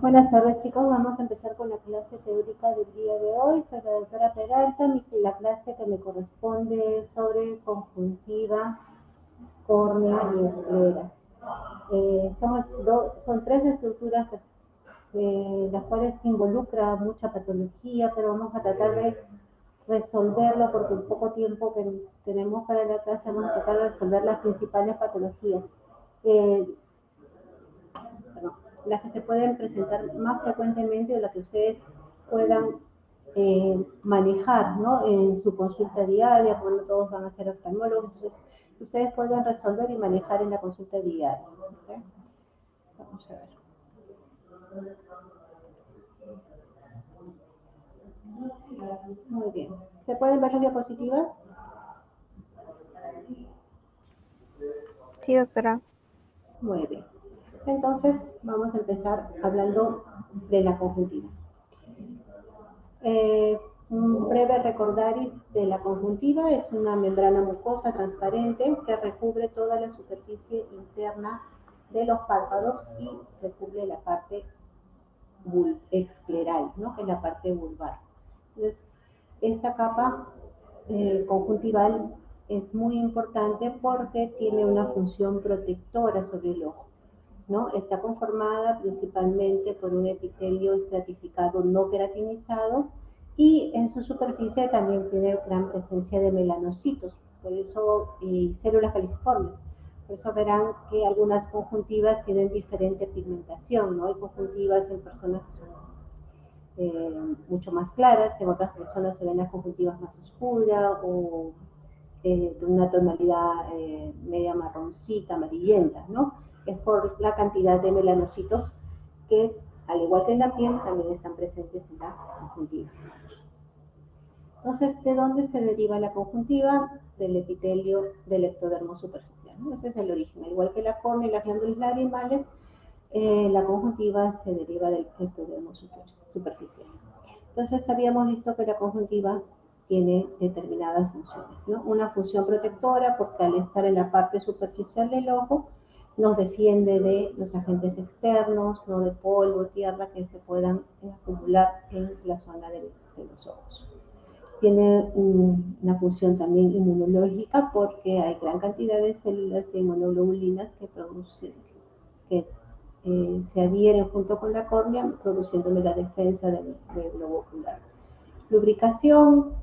Buenas tardes, chicos. Vamos a empezar con la clase teórica del día de hoy. Soy la doctora Peralta. La clase que me corresponde es sobre conjuntiva, córnea y esclera. Son tres estructuras las cuales involucra mucha patología, pero vamos a tratar de resolverlo porque el poco tiempo que tenemos para la clase vamos a tratar de resolver las principales patologías. Las que se pueden presentar más frecuentemente o las que ustedes puedan manejar, ¿no? En su consulta diaria, cuando todos van a ser oftalmólogos, entonces ustedes pueden resolver y manejar en la consulta diaria. ¿Okay? Vamos a ver. Muy bien. ¿Se pueden ver las diapositivas? Sí, doctora. Muy bien. Entonces, vamos a empezar hablando de la conjuntiva. Un breve recordaris de la conjuntiva es una membrana mucosa transparente que recubre toda la superficie interna de los párpados y recubre la parte escleral, ¿no? Que es la parte vulvar. Entonces, esta capa conjuntival es muy importante porque tiene una función protectora sobre el ojo, ¿no? Está conformada principalmente por un epitelio estratificado no queratinizado y en su superficie también tiene gran presencia de melanocitos, por eso, y células caliciformes. Por eso verán que algunas conjuntivas tienen diferente pigmentación, ¿no? Hay conjuntivas en personas que son mucho más claras, en otras personas se ven las conjuntivas más oscuras o de una tonalidad media marroncita, amarillenta, ¿no? Es por la cantidad de melanocitos que, al igual que en la piel, también están presentes en la conjuntiva. Entonces, ¿de dónde se deriva la conjuntiva? Del epitelio del ectodermo superficial, ¿no? Ese es el origen. Al igual que la córnea y las glándulas lagrimales, la conjuntiva se deriva del ectodermo superficial. Entonces, habíamos visto que la conjuntiva tiene determinadas funciones, ¿no? Una función protectora, porque al estar en la parte superficial del ojo, nos defiende de los agentes externos, no de polvo, tierra que se puedan acumular en la zona de los ojos. Tiene una función también inmunológica porque hay gran cantidad de células de inmunoglobulinas que producen, que se adhieren junto con la córnea, produciéndome la defensa del globo ocular. Lubricación,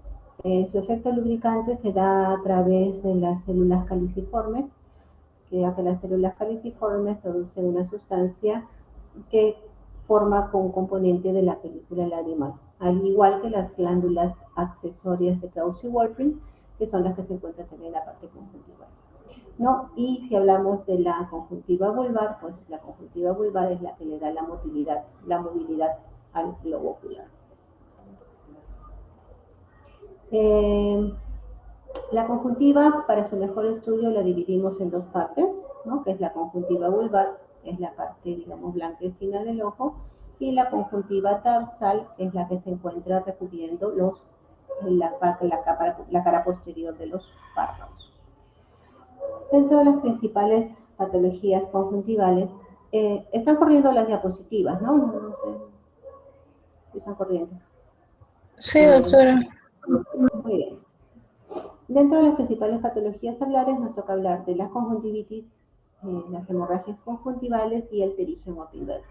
su efecto lubricante se da a través de las células caliciformes, que las células caliciformes producen una sustancia que forma con un componente de la película lagrimal, al igual que las glándulas accesorias de Krause-Wolfring, que son las que se encuentran también en la parte conjuntiva. ¿No? Y si hablamos de la conjuntiva vulvar, pues la conjuntiva vulvar es la que le da la movilidad al globo ocular. La conjuntiva, para su mejor estudio, la dividimos en dos partes, ¿no? Que es la conjuntiva vulvar, que es la parte, digamos, blanquecina del ojo, y la conjuntiva tarsal, que es la que se encuentra recubriendo la cara posterior de los párpados. Dentro de las principales patologías conjuntivales, están corriendo las diapositivas, ¿no? No sé si están corriendo. Sí, doctora. Muy bien. Dentro de las principales patologías hablares nos toca hablar de la conjuntivitis, las hemorragias conjuntivales y el pterígio opival.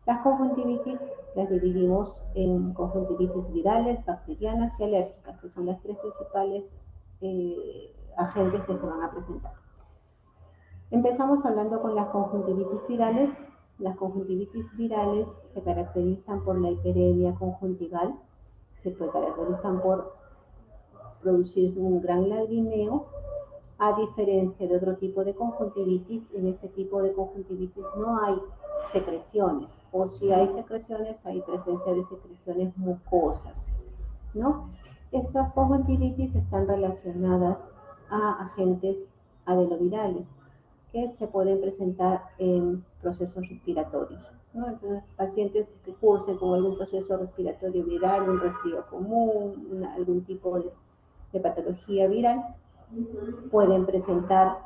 Las conjuntivitis las dividimos en conjuntivitis virales, bacterianas y alérgicas, que son las tres principales agentes que se van a presentar. Empezamos hablando con las conjuntivitis virales. Las conjuntivitis virales se caracterizan por la hiperemia conjuntival, se caracterizan por producirse un gran lagrimeo, a diferencia de otro tipo de conjuntivitis. En este tipo de conjuntivitis no hay secreciones, o si hay secreciones, hay presencia de secreciones mucosas, ¿no? Estas conjuntivitis están relacionadas a agentes adenovirales que se pueden presentar en procesos respiratorios, ¿no? Entonces, pacientes que cursen con algún proceso respiratorio viral, un resfrío común, algún tipo de patología viral, pueden presentar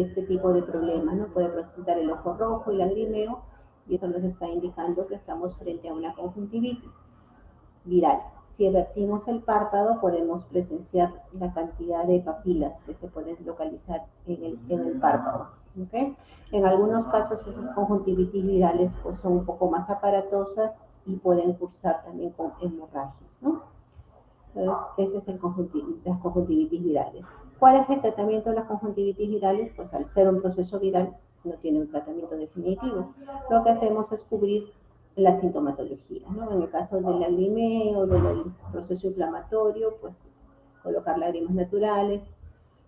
este tipo de problema, ¿no? Puede presentar el ojo rojo y lagrimeo, y eso nos está indicando que estamos frente a una conjuntivitis viral. Si vertimos el párpado, podemos presenciar la cantidad de papilas que se pueden localizar en el párpado. ¿Okay? En algunos casos, esas conjuntivitis virales pues, son un poco más aparatosas y pueden cursar también con hemorragias, ¿no? Entonces, ese es las conjuntivitis virales. ¿Cuál es el tratamiento de las conjuntivitis virales? Pues al ser un proceso viral, no tiene un tratamiento definitivo. Lo que hacemos es cubrir la sintomatología, ¿no? En el caso del lagrimeo, del proceso inflamatorio, pues colocar lágrimas naturales,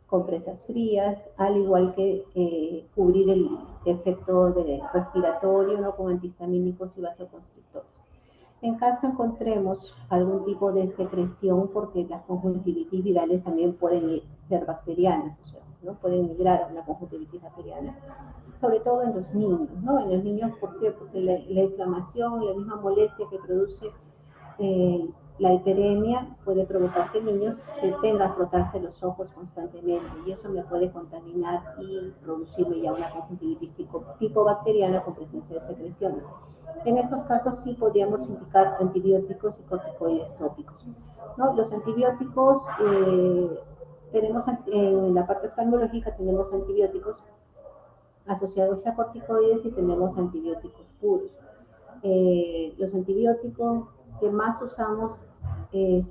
compresas frías, al igual que cubrir el efecto respiratorio, ¿no? Con antihistamínicos y vasoconstrictores. En caso encontremos algún tipo de secreción, porque las conjuntivitis virales también pueden ser bacterianas, o sea, ¿no? Pueden migrar a una conjuntivitis bacteriana, sobre todo en los niños, ¿no? En los niños, ¿por qué? Porque la inflamación, la misma molestia que produce la hiperemia puede provocar que niños que tengan que frotarse los ojos constantemente, y eso me puede contaminar y producirme ya una conjuntivitis tipo bacteriana con presencia de secreciones. En esos casos sí podríamos indicar antibióticos y corticoides tópicos, ¿no? Los antibióticos, tenemos en la parte oftalmológica tenemos antibióticos asociados a corticoides y tenemos antibióticos puros. Los antibióticos que más usamos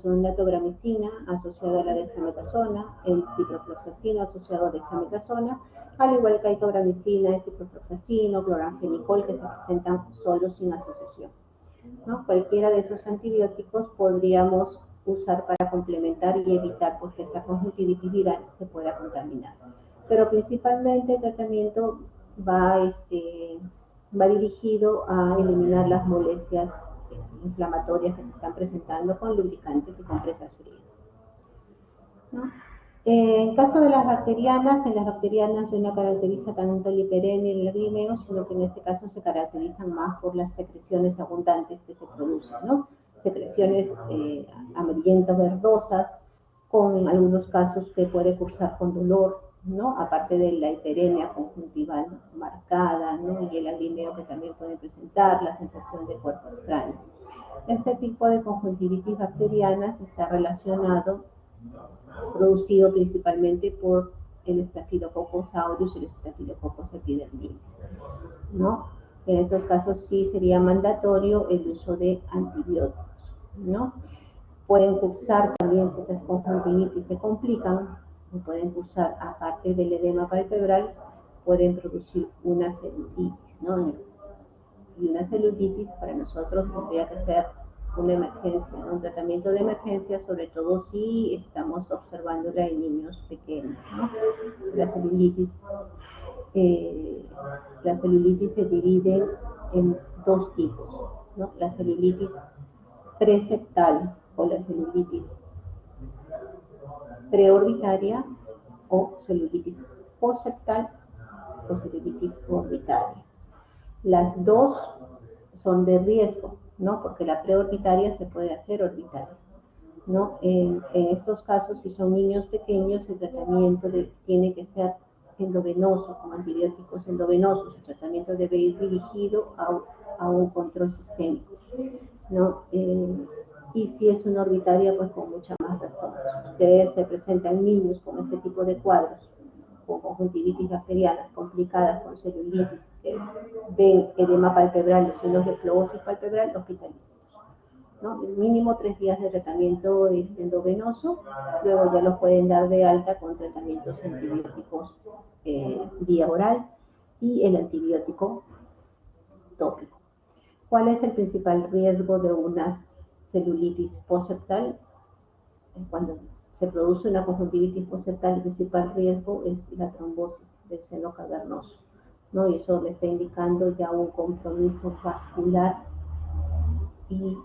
son la tobramicina asociada a la dexametasona, el ciprofloxacino asociado a dexametasona, al igual que hay tobramicina, el ciprofloxacino, cloranfenicol, que se presentan solos sin asociación, ¿no? Cualquiera de esos antibióticos podríamos usar para complementar y evitar pues, que esta conjuntivitis viral se pueda contaminar. Pero principalmente el tratamiento va dirigido a eliminar las molestias inflamatorias que se están presentando con lubricantes y compresas frías, ¿no? En caso de las bacterianas, en las bacterianas no caracteriza tanto el hiperemia y el lagrimeo, sino que en este caso se caracterizan más por las secreciones abundantes que se producen, ¿no? Secreciones amarillentas verdosas, con en algunos casos que puede cursar con dolor, ¿no? Aparte de la hiperemia conjuntival marcada, ¿no? Y el lagrimeo que también puede presentar, la sensación de cuerpo extraño. Este tipo de conjuntivitis bacterianas está relacionado, producido principalmente por el Staphylococcus aureus y el Staphylococcus epidermidis, ¿no? En estos casos sí sería mandatorio el uso de antibióticos, ¿no? Pueden cursar también, si estas conjuntivitis se complican, pueden cursar, aparte del edema palpebral, pueden producir una celulitis, ¿no? Y una celulitis para nosotros tendría que ser una emergencia, ¿no? Un tratamiento de emergencia, sobre todo si estamos observándola en niños pequeños, ¿no? La celulitis, la celulitis se divide en dos tipos, ¿no? La celulitis preseptal o la celulitis preorbitaria o celulitis postseptal o celulitis orbitaria. Las dos son de riesgo, ¿no? Porque la preorbitaria se puede hacer orbitaria, ¿no? En estos casos, si son niños pequeños, el tratamiento tiene que ser endovenoso, con antibióticos endovenosos. El tratamiento debe ir dirigido a un control sistémico, ¿no? Y si es una orbitaria, pues con mucha más razón. Ustedes se presentan niños con este tipo de cuadros, con conjuntivitis bacterianas complicadas, con celulitis, que ven edema palpebral, los signos de flebosis palpebral, hospitalícenlos, ¿no? Mínimo 3 días de tratamiento endovenoso, luego ya los pueden dar de alta con tratamientos antibióticos vía oral y el antibiótico tópico. ¿Cuál es el principal riesgo de una celulitis postseptal? Cuando se produce una conjuntivitis postseptal, el principal riesgo es la trombosis del seno cavernoso, ¿no? Y eso le está indicando ya un compromiso vascular y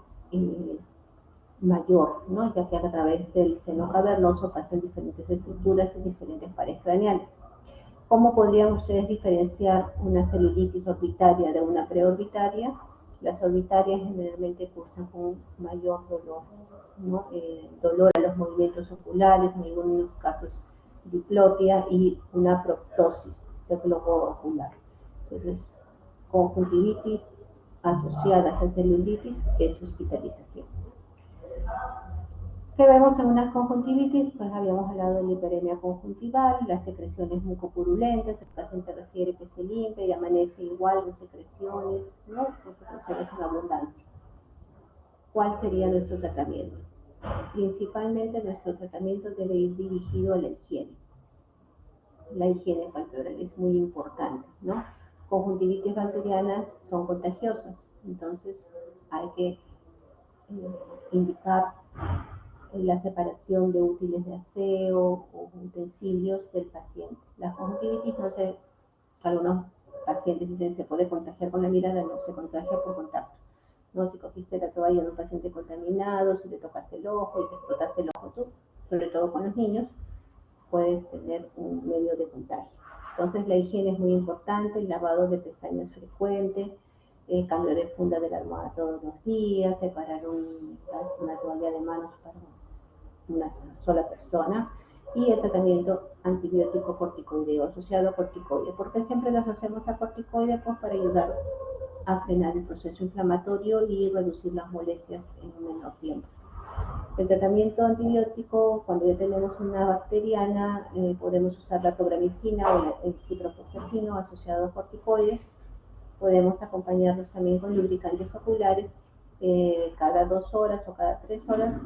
mayor, ¿no? Ya que a través del seno cavernoso pasan diferentes estructuras y diferentes pares craneales. ¿Cómo podrían ustedes diferenciar una celulitis orbitaria de una preorbitaria? Las orbitarias generalmente cursan con mayor dolor, ¿no? Dolor a los movimientos oculares, en algunos casos diplopia y una proptosis del globo ocular. Entonces, conjuntivitis asociadas a celulitis es hospitalización. ¿Qué vemos en una conjuntivitis? Pues habíamos hablado de la hiperemia conjuntival, las secreciones mucopurulentas, el paciente refiere que se limpia y amanece igual con secreciones, ¿no? Con secreciones en abundancia. ¿Cuál sería nuestro tratamiento? Principalmente nuestro tratamiento debe ir dirigido a la higiene. La higiene palpebral es muy importante, ¿no? Conjuntivitis bacterianas son contagiosas, entonces hay que indicar la separación de útiles de aseo o utensilios del paciente. La conjuntivitis no se, algunos pacientes dicen se puede contagiar con la mirada, no se contagia por contacto. No, si cogiste la toalla de un paciente contaminado, si le tocaste el ojo y te explotaste el ojo tú, sobre todo con los niños, puedes tener un medio de contagio. Entonces la higiene es muy importante, el lavado de pestañas frecuente, cambio de funda de la almohada todos los días, separar una toalla de manos para una sola persona y el tratamiento antibiótico corticoideo asociado a corticoide. ¿Por qué siempre lo asociamos a corticoide? Pues para ayudar a frenar el proceso inflamatorio y reducir las molestias en un menor tiempo. El tratamiento antibiótico, cuando ya tenemos una bacteriana, podemos usar la tobramicina o el ciprofloxacino asociado a corticoides. Podemos acompañarlos también con lubricantes oculares cada 2 horas o cada 3 horas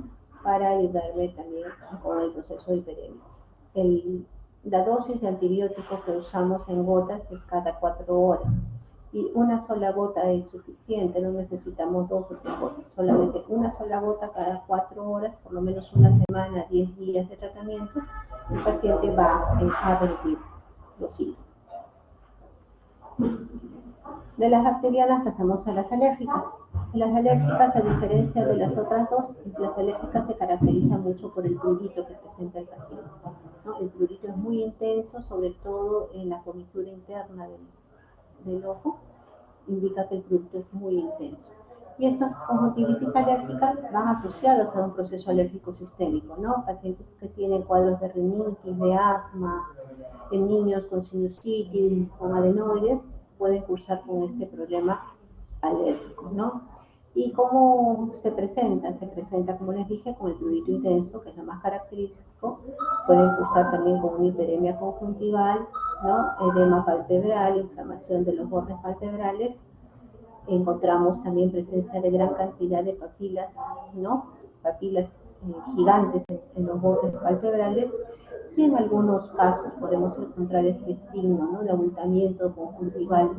para ayudarme también con el proceso hiperémico. La dosis de antibióticos que usamos en gotas es cada 4 horas y una sola gota es suficiente, no necesitamos 2 o 3 gotas, solamente una sola gota cada 4 horas, por lo menos una semana, 10 días de tratamiento, el paciente va a revertir los síntomas. De las bacterianas pasamos a las alérgicas. Las alérgicas, a diferencia de las otras dos, las alérgicas se caracterizan mucho por el prurito que presenta el paciente, ¿no? El prurito es muy intenso, sobre todo en la comisura interna del ojo, indica que el prurito es muy intenso. Y estas conjuntivitis alérgicas van asociadas a un proceso alérgico sistémico, ¿no? Pacientes que tienen cuadros de rinitis, de asma, en niños con sinusitis, con adenoides, pueden cursar con este problema alérgico, ¿no? ¿Y cómo se presenta? Se presenta, como les dije, con el prurito intenso, que es lo más característico. Pueden cursar también con una hiperemia conjuntival, ¿no? Edema palpebral, inflamación de los bordes palpebrales. Encontramos también presencia de gran cantidad de papilas, ¿no? Papilas gigantes en los bordes palpebrales. Y en algunos casos podemos encontrar este signo, ¿no? De abultamiento conjuntival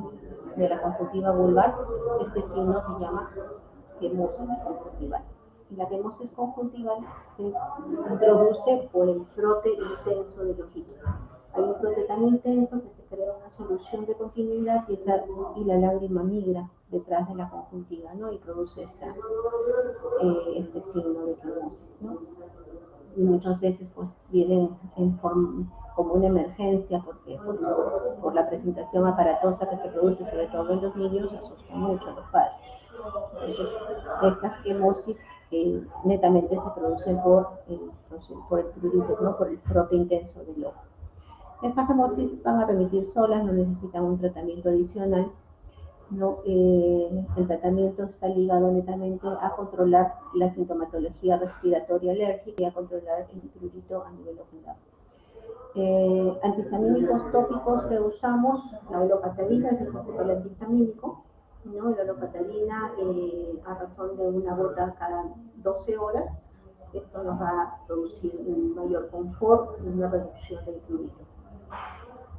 de la conjuntiva vulvar. Este signo se llama quemosis conjuntival. Y la quemosis conjuntival se produce por el frote intenso del ojito. Hay un frote tan intenso que se crea una solución de continuidad y la lágrima migra detrás de la conjuntiva, ¿no? Y produce este signo de quemosis, ¿no? Y muchas veces pues vienen como una emergencia porque por la presentación aparatosa que se produce sobre todo en los niños asusta mucho a los padres. Entonces estas quemosis netamente se producen por el prurito, ¿no? Por el frote intenso del ojo. Estas quemosis van a remitir solas, no necesitan un tratamiento adicional, ¿no? El tratamiento está ligado netamente a controlar la sintomatología respiratoria alérgica y a controlar el prurito a nivel ocular. Antihistamínicos tópicos que usamos, la olopatalina es el principal antihistamínico, ¿no? La olopatalina a razón de una gota cada 12 horas, esto nos va a producir un mayor confort y una reducción del prurito.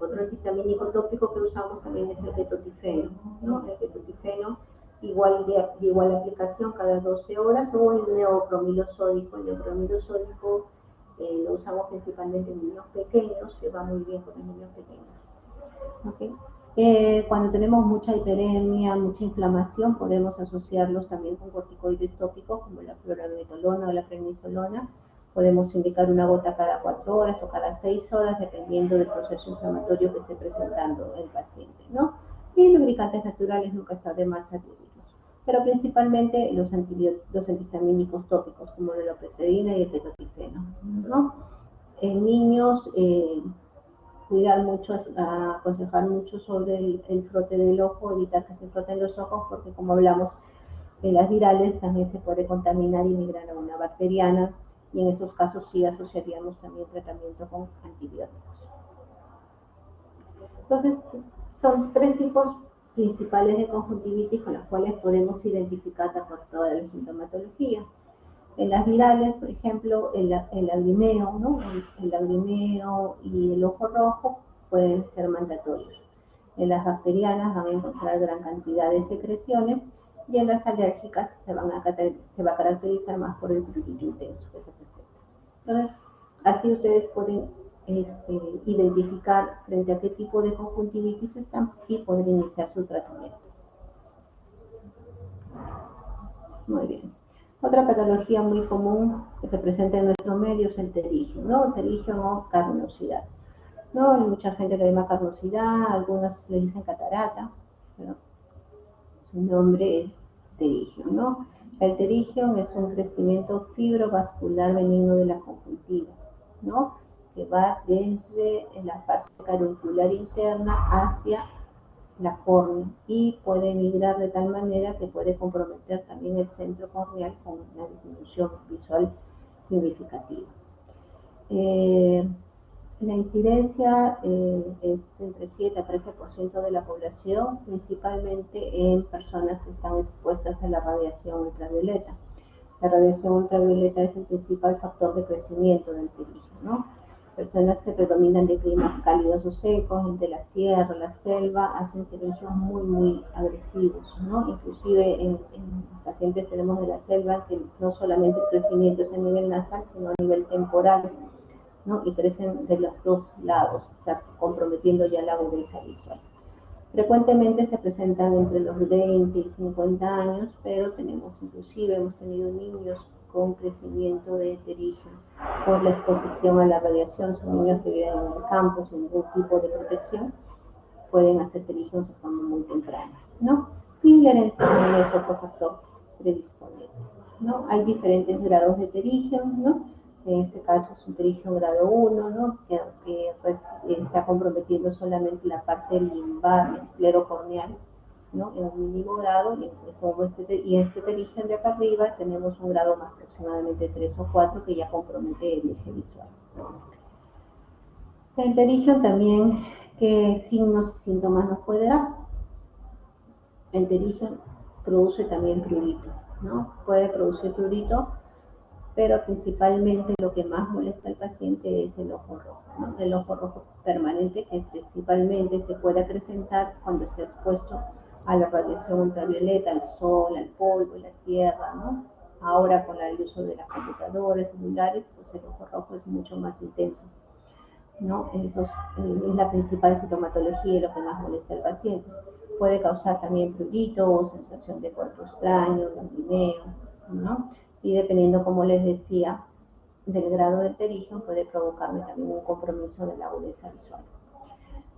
Otro antihistamínico tópico que usamos también es el ketotifeno, ¿no? El ketotifeno de igual aplicación cada 12 horas o el neopromilo sódico. El neopromilo sódico lo usamos principalmente en niños pequeños, que va muy bien con los niños pequeños. ¿Okay? Cuando tenemos mucha hiperemia, mucha inflamación, podemos asociarlos también con corticoides tópicos como la fluorouracilona o la prednisolona. Podemos indicar una gota cada 4 horas o cada 6 horas, dependiendo del proceso inflamatorio que esté presentando el paciente, ¿no? Y lubricantes naturales nunca está de más adquirirlos. Pero principalmente los antihistamínicos tópicos, como la loperidina y el ketotifeno, ¿no? En niños, cuidar mucho, aconsejar mucho sobre el frote del ojo, evitar que se froten los ojos, porque como hablamos, en las virales también se puede contaminar y migrar a una bacteriana, y en esos casos sí asociaríamos también tratamiento con antibióticos. Entonces, son tres tipos principales de conjuntivitis con los cuales podemos identificar por toda la sintomatología. En las virales, por ejemplo, el lagrimeo, ¿no? El lagrimeo y el ojo rojo pueden ser mandatorios. En las bacterianas van a encontrar gran cantidad de secreciones y en las alérgicas se va a caracterizar más por el prurito intenso que se presenta. Entonces, así ustedes pueden identificar frente a qué tipo de conjuntivitis están y poder iniciar su tratamiento. Muy bien. Otra patología muy común que se presenta en nuestro medio es el terigio, ¿no? Terigio o carnosidad. ¿No? Hay mucha gente que le llama carnosidad, algunos le dicen catarata, pero su nombre es terigio, ¿no? El terigio es un crecimiento fibrovascular benigno de la conjuntiva, ¿no? Que va desde la parte caruncular interna hacia la córnea y puede migrar de tal manera que puede comprometer también el centro corneal con una disminución visual significativa. La incidencia es entre 7 a 13% de la población, principalmente en personas que están expuestas a la radiación ultravioleta. La radiación ultravioleta es el principal factor de crecimiento del terigio, ¿no? Personas que predominan de climas cálidos o secos, de la sierra, la selva, hacen terigios muy agresivos, ¿no? Inclusive en pacientes tenemos de la selva que no solamente el crecimiento es a nivel nasal, sino a nivel temporal, ¿no? Y crecen de los dos lados, o sea, comprometiendo ya la agudeza visual. Frecuentemente se presentan entre los 20 y 50 años, pero hemos tenido niños con crecimiento de terigio por la exposición a la radiación. Son niños que viven en el campo sin ningún tipo de protección, pueden hacer terigios de forma muy temprana, ¿no? Y la herencia también es otro factor predisponente, ¿no? Hay diferentes grados de terigio, ¿no? En este caso es un terigio grado 1, ¿no? Que pues, está comprometiendo solamente la parte limbar, el clero corneal, ¿no? En un mínimo grado, y este terigio de acá arriba tenemos un grado más aproximadamente 3 o 4 que ya compromete el eje visual. El terigio también, ¿qué signos y síntomas nos puede dar? El terigio produce también prurito, ¿no? Puede producir prurito, pero principalmente lo que más molesta al paciente es el ojo rojo, ¿no? El ojo rojo permanente que principalmente se puede acrecentar cuando está expuesto a la radiación ultravioleta, al sol, al polvo, a la tierra, ¿no? Ahora con el uso de las computadoras, celulares, pues el ojo rojo es mucho más intenso, ¿no? Eso es la principal sintomatología y lo que más molesta al paciente. Puede causar también prurito o sensación de cuerpo extraño, lagrimeo, ¿no? Y dependiendo, como les decía, del grado del terigio, puede provocarme también un compromiso de la agudeza visual.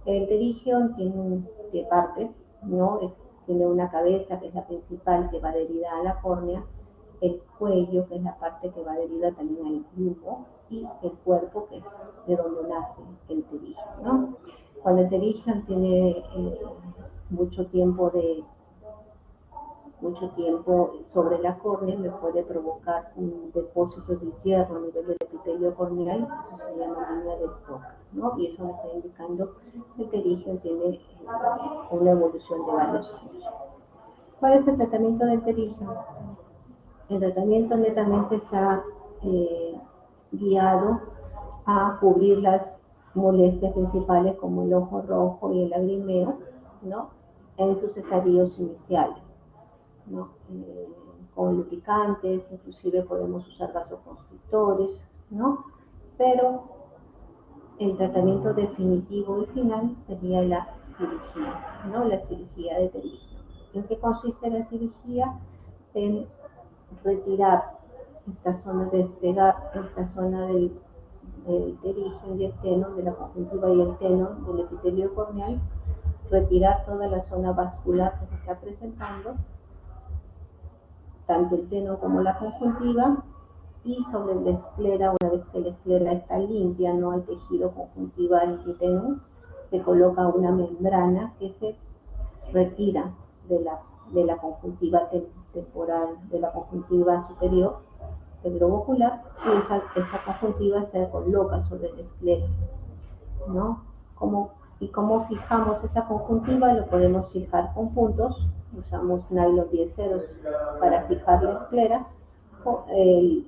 El terigio tiene partes, ¿no? Tiene una cabeza, que es la principal, que va adherida a la córnea, el cuello, que es la parte que va adherida también al limbo, y el cuerpo, que es de donde nace el terigio, ¿no? Cuando el terigio tiene mucho tiempo sobre la córnea, me puede provocar un depósito de hierro a nivel del epitelio corneal, eso se llama línea de Stock, ¿no? Y eso me está indicando que el terigio tiene una evolución de varios años. ¿Cuál es el tratamiento del terigio? El tratamiento netamente está guiado a cubrir las molestias principales como el ojo rojo y el lagrimeo, ¿no? En sus estadios iniciales, ¿no? Con lubricantes, inclusive podemos usar vasoconstrictores, ¿no? Pero el tratamiento definitivo y final sería la cirugía, ¿no? La cirugía de terigio. ¿En qué consiste la cirugía? En retirar esta zona, despegar esta zona del terigio y el tenon, de la conjuntiva y el tenon del epitelio corneal, retirar toda la zona vascular que se está presentando, tanto el tenon como la conjuntiva, y sobre la esclera, una vez que la esclera está limpia, no hay tejido conjuntival ni tenue, se coloca una membrana que se retira de la conjuntiva temporal, de la conjuntiva superior del globo ocular, y esa conjuntiva se coloca sobre la esclera, ¿no? ¿Cómo fijamos esa conjuntiva? Lo podemos fijar con puntos, usamos nylon 10 ceros para fijar la esclera,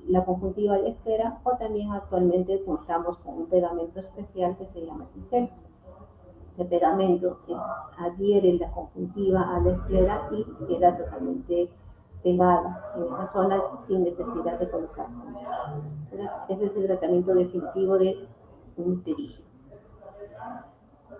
la conjuntiva de la esclera, o también actualmente contamos con un pegamento especial que se llama Ticel. Este pegamento adhiere la conjuntiva a la esclera y queda totalmente pegada en esa zona sin necesidad de colocar puntos. Entonces, ese es el tratamiento definitivo de un pterígino.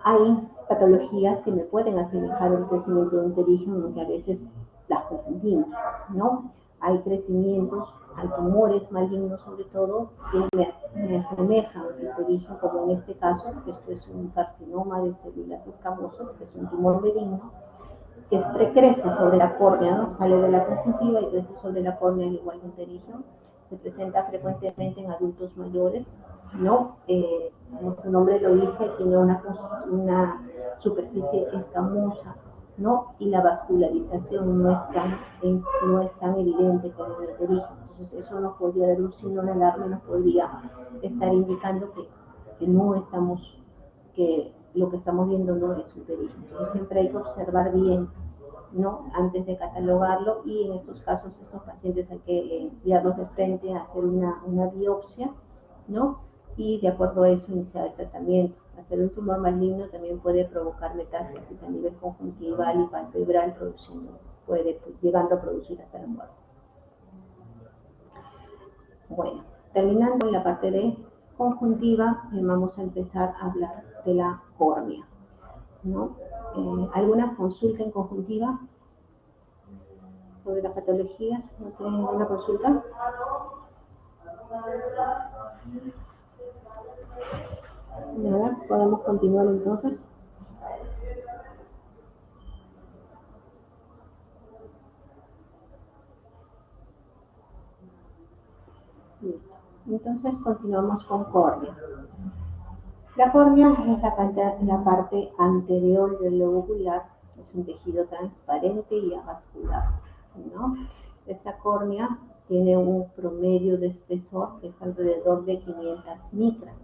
Hay patologías que me pueden asemejar el crecimiento de un pterígino, que a veces las confundimos, ¿no? Hay crecimientos, hay tumores malignos sobre todo, que me asemejan al pterígino, como en este caso, que esto es un carcinoma de células escamosas, que es un tumor benigno, que crece sobre la córnea, ¿no? Sale de la conjuntiva y crece sobre la córnea, al igual que un pterígino. Se presenta frecuentemente en adultos mayores, ¿no? Como su nombre lo dice, tiene una superficie escamosa, ¿no? Y la vascularización no es tan evidente como en el pterígino. Entonces, eso nos podría dar un signo de alarma y nos podría estar indicando que no estamos, que lo que estamos viendo no es un pterígino. Entonces, siempre hay que observar bien, ¿no? Antes de catalogarlo, y en estos casos, estos pacientes hay que enviarlos de frente a hacer una biopsia, ¿no? Y de acuerdo a eso iniciar el tratamiento. Hacer un tumor maligno también puede provocar metástasis a nivel conjuntival y palpebral, llegando a producir hasta la muerte. Bueno, terminando en la parte de conjuntiva, vamos a empezar a hablar de la córnea, ¿no? ¿Alguna consulta en conjuntiva sobre las patologías? ¿No tienen ninguna consulta? Nada, podemos continuar entonces. Listo. Entonces continuamos con córnea. La córnea es la parte anterior del globo ocular, es un tejido transparente y avascular, ¿no? Esta córnea tiene un promedio de espesor que es alrededor de 500 micras,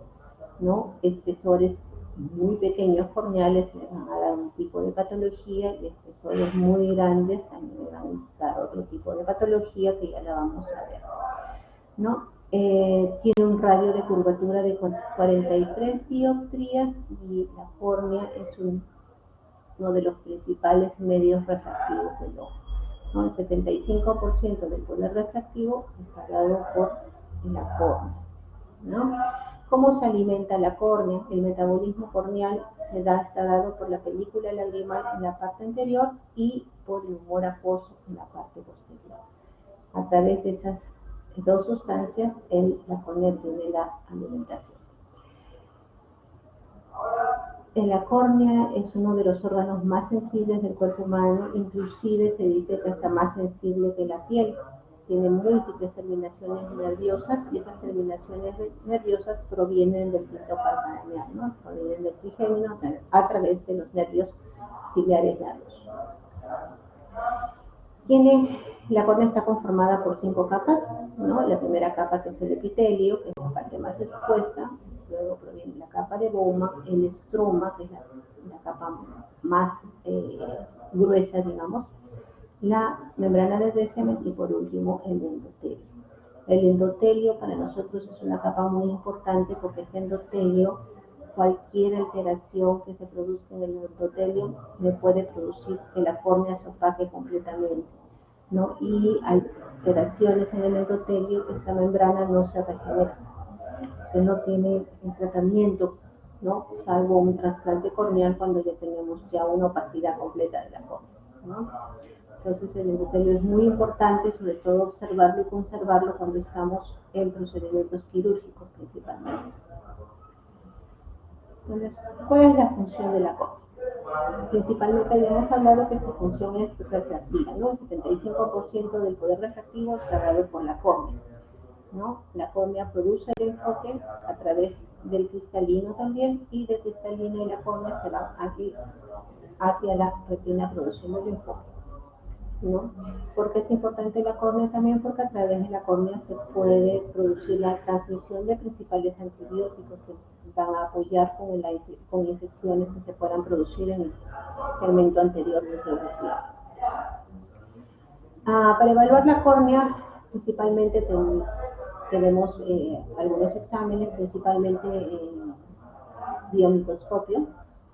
¿no? Espesores muy pequeños corneales le van a dar un tipo de patología, y espesores muy grandes también le van a dar otro tipo de patología que ya la vamos a ver, ¿no? Tiene un radio de curvatura de 43 dioptrías, y la córnea es uno de los principales medios refractivos del ojo, ¿no? El 75% del poder refractivo está dado por la córnea, ¿no? ¿Cómo se alimenta la córnea? El metabolismo corneal está dado por la película lagrimal en la parte anterior y por el humor acuoso en la parte posterior. A través de esas dos sustancias, la córnea tiene la alimentación. La córnea es uno de los órganos más sensibles del cuerpo humano, inclusive se dice que está más sensible que la piel. Tiene múltiples terminaciones nerviosas, y esas terminaciones nerviosas provienen del quinto carpaneal, ¿no? Provienen del trigémino a través de los nervios ciliares largos. La córnea está conformada por 5 capas, ¿no? La primera capa, que es el epitelio, que es la parte más expuesta. Luego proviene la capa de Bowman, el estroma, que es la capa más gruesa, digamos, la membrana de Descemet, y por último el endotelio. El endotelio para nosotros es una capa muy importante, porque este endotelio, cualquier alteración que se produzca en el endotelio le puede producir que la córnea se opaque completamente, ¿no? Y alteraciones en el endotelio, esta membrana no se regenera, que no tiene un tratamiento, ¿no? Salvo un trasplante corneal cuando ya tenemos una opacidad completa de la córnea, ¿no? Entonces el endotelio es muy importante, sobre todo observarlo y conservarlo cuando estamos en procedimientos quirúrgicos principalmente. Entonces, ¿cuál es la función de la córnea? Principalmente ya hemos hablado que su función es refractiva, ¿no? El 75% del poder refractivo está dado por la córnea. ¿no? La córnea produce el enfoque a través del cristalino también, y del cristalino y la córnea se van hacia la retina produciendo el enfoque, ¿no? Porque es importante la córnea también, porque a través de la córnea se puede producir la transmisión de principales antibióticos que van a apoyar con infecciones que se puedan producir en el segmento anterior del ocular. Para evaluar la córnea, principalmente tenemos algunos exámenes, principalmente el biomicroscopio,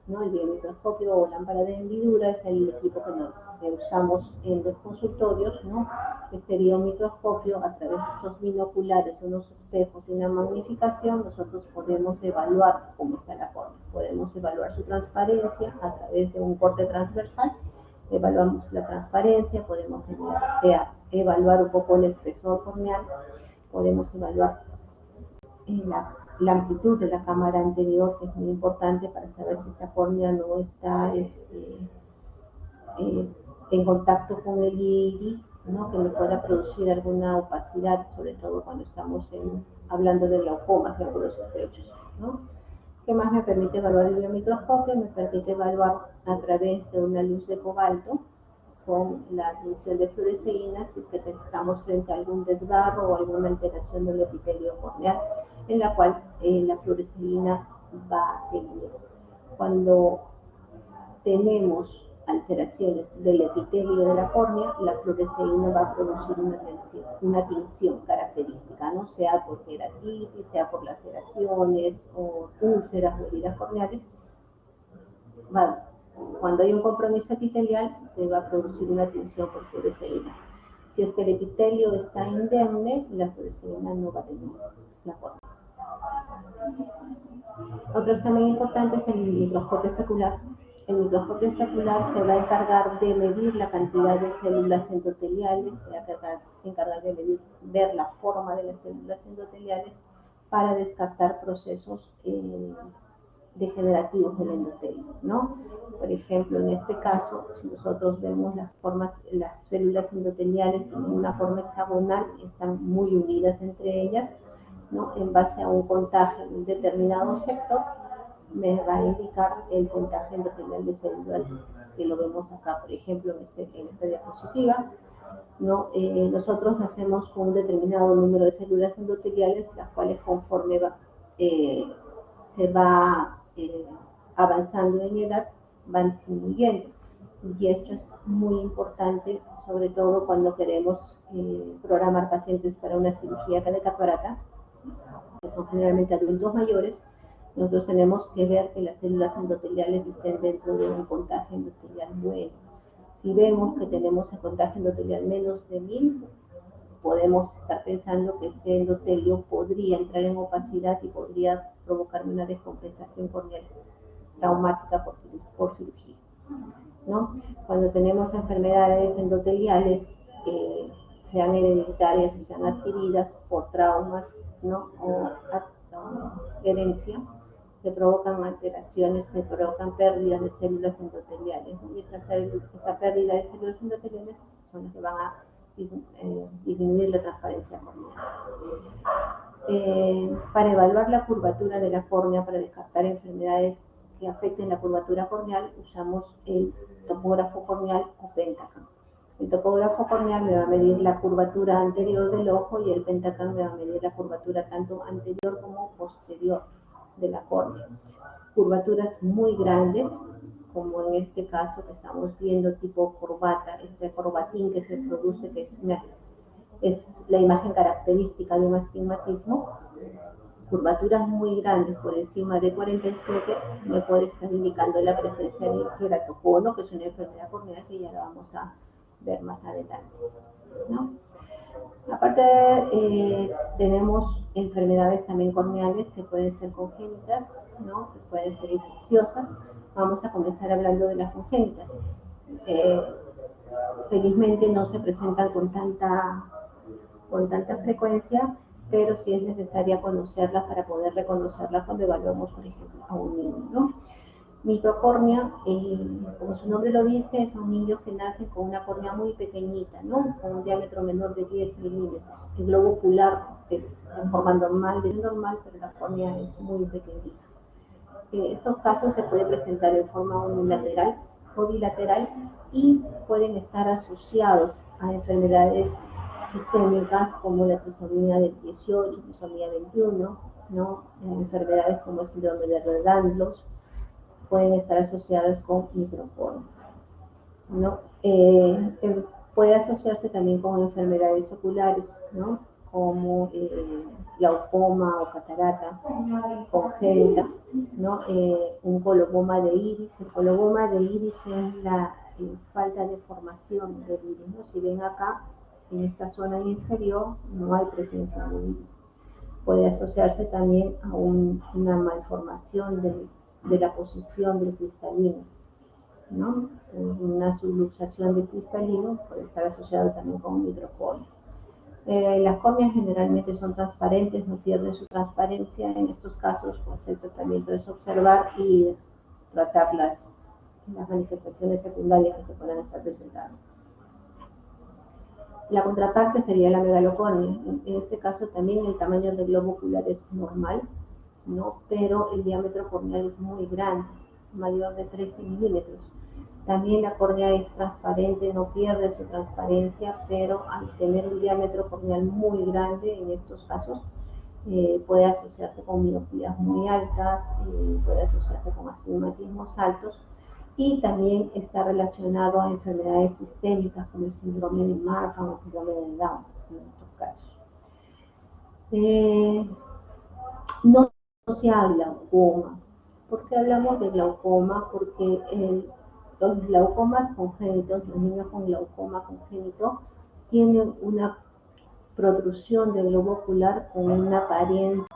¿no? El biomicroscopio o lámpara de hendidura es el equipo que usamos en los consultorios, ¿no? Este biomicroscopio, a través de estos binoculares, unos espejos y una magnificación, nosotros podemos evaluar cómo está la córnea. Podemos evaluar su transparencia a través de un corte transversal. Evaluamos la transparencia, podemos evaluar un poco el espesor corneal, podemos evaluar la amplitud de la cámara anterior, que es muy importante para saber si esta córnea no está en contacto con el iris, ¿no? Que le pueda producir alguna opacidad, sobre todo cuando estamos hablando de glaucomas y ángulos estrechos, ¿no? ¿Qué más me permite evaluar el biomicroscopio? Me permite evaluar a través de una luz de cobalto con la admisión de fluoresceína si es que estamos frente a algún desgarro o alguna alteración del epitelio corneal, en la cual la fluoresceína va a tener. Cuando tenemos alteraciones del epitelio de la córnea, la fluoresceína va a producir una tinción característica, ¿no? Sea por queratitis, sea por laceraciones o úlceras o heridas corneales. Vale. Cuando hay un compromiso epitelial, se va a producir una tinción por fluoresceína. Si es que el epitelio está indemne, la fluoresceína no va a tener la forma. Otro examen importante es el microscopio especular. El microscopio especular se va a encargar de medir la cantidad de células endoteliales, se va a encargar de ver la forma de las células endoteliales para descartar procesos degenerativos del endotelio, ¿no? Por ejemplo, en este caso, si nosotros vemos las células endoteliales en una forma hexagonal, están muy unidas entre ellas, ¿no? En base a un contagio en un determinado sector, me va a indicar el contagio endotelial de células, que lo vemos acá, por ejemplo, en esta diapositiva, ¿no? Nosotros nacemos con un determinado número de células endoteliales, las cuales conforme se va avanzando en edad, van disminuyendo. Y esto es muy importante, sobre todo cuando queremos programar pacientes para una cirugía de catarata, que son generalmente adultos mayores. Nosotros tenemos que ver que las células endoteliales estén dentro de un contagio endotelial bueno. Si vemos que tenemos el contagio endotelial menos de 1000, podemos estar pensando que ese endotelio podría entrar en opacidad y podría provocarme una descompensación corneal traumática por cirugía, ¿no? Cuando tenemos enfermedades endoteliales, sean hereditarias o sean adquiridas por traumas, ¿no? o herencia, se provocan alteraciones, se provocan pérdidas de células endoteliales, ¿no? Y esa pérdida de células endoteliales son las que van a disminuir la transparencia corneal. Para evaluar la curvatura de la córnea, para descartar enfermedades que afecten la curvatura corneal, usamos el topógrafo corneal o Pentacam. El topógrafo corneal me va a medir la curvatura anterior del ojo y el Pentacam me va a medir la curvatura tanto anterior como posterior de la córnea. Curvaturas muy grandes, como en este caso que estamos viendo tipo corbata, este corbatín que se produce, que es la imagen característica de un astigmatismo. Curvaturas muy grandes por encima de 47 me puede estar indicando la presencia de queratocono, que es una enfermedad corneal que ya la vamos a ver más adelante, ¿no? Aparte, tenemos enfermedades también corneales que pueden ser congénitas, ¿no? Que pueden ser infecciosas. Vamos a comenzar hablando de las congénitas. Felizmente no se presentan con tanta frecuencia, pero sí es necesaria conocerlas para poder reconocerlas cuando evaluamos, por ejemplo, a un niño, ¿no? Microcórnea, como su nombre lo dice, son niños que nacen con una córnea muy pequeñita, ¿no? Con un diámetro menor de 10 milímetros. El globo ocular es en forma normal, pero la córnea es muy pequeñita. Estos casos se pueden presentar en forma unilateral o bilateral y pueden estar asociados a enfermedades sistémicas como la trisomía del 18, trisomía 21, ¿no? Enfermedades como el síndrome de Ehlers-Danlos pueden estar asociadas con microcórnea, ¿no? Puede asociarse también con enfermedades oculares, ¿no? Como glaucoma o catarata congénita, ¿no? Un coloboma de iris. El coloboma de iris es la falta de formación del iris, ¿no? Si ven acá, en esta zona inferior, no hay presencia de iris. Puede asociarse también a una malformación de la posición del cristalino, ¿no? Una subluxación del cristalino puede estar asociado también con microcórnea. Las córneas generalmente son transparentes, no pierden su transparencia. En estos casos, pues el tratamiento es observar y tratar las manifestaciones secundarias que se puedan estar presentando. La contraparte sería la megalocornea. En este caso también el tamaño del globo ocular es normal, ¿no? Pero el diámetro corneal es muy grande, mayor de 13 milímetros. También la córnea es transparente, no pierde su transparencia, pero al tener un diámetro corneal muy grande, en estos casos, puede asociarse con miopías muy altas, puede asociarse con astigmatismos altos y también está relacionado a enfermedades sistémicas como el síndrome de Marfan o el síndrome de Down en estos casos. No se asocia a glaucoma. ¿Por qué hablamos de glaucoma? Porque los glaucomas congénitos, los niños con glaucoma congénito, tienen una protrusión del globo ocular con una aparente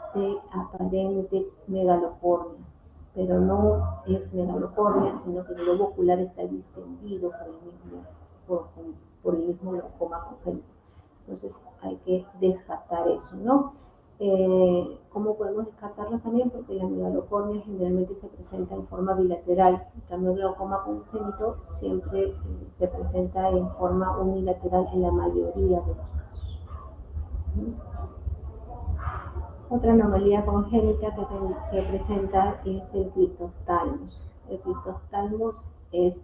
megalocornea, pero no es megalocornea, sino que el globo ocular está distendido por el mismo glaucoma congénito. Entonces hay que descartar eso, ¿no? ¿Cómo podemos descartarlo también? Porque la megalocornea generalmente se presenta en forma bilateral, en cambio el glaucoma congénito siempre se presenta en forma unilateral en la mayoría de los casos. Otra anomalía congénita que presenta es el clíptoftalmos. El clíptoftalmos es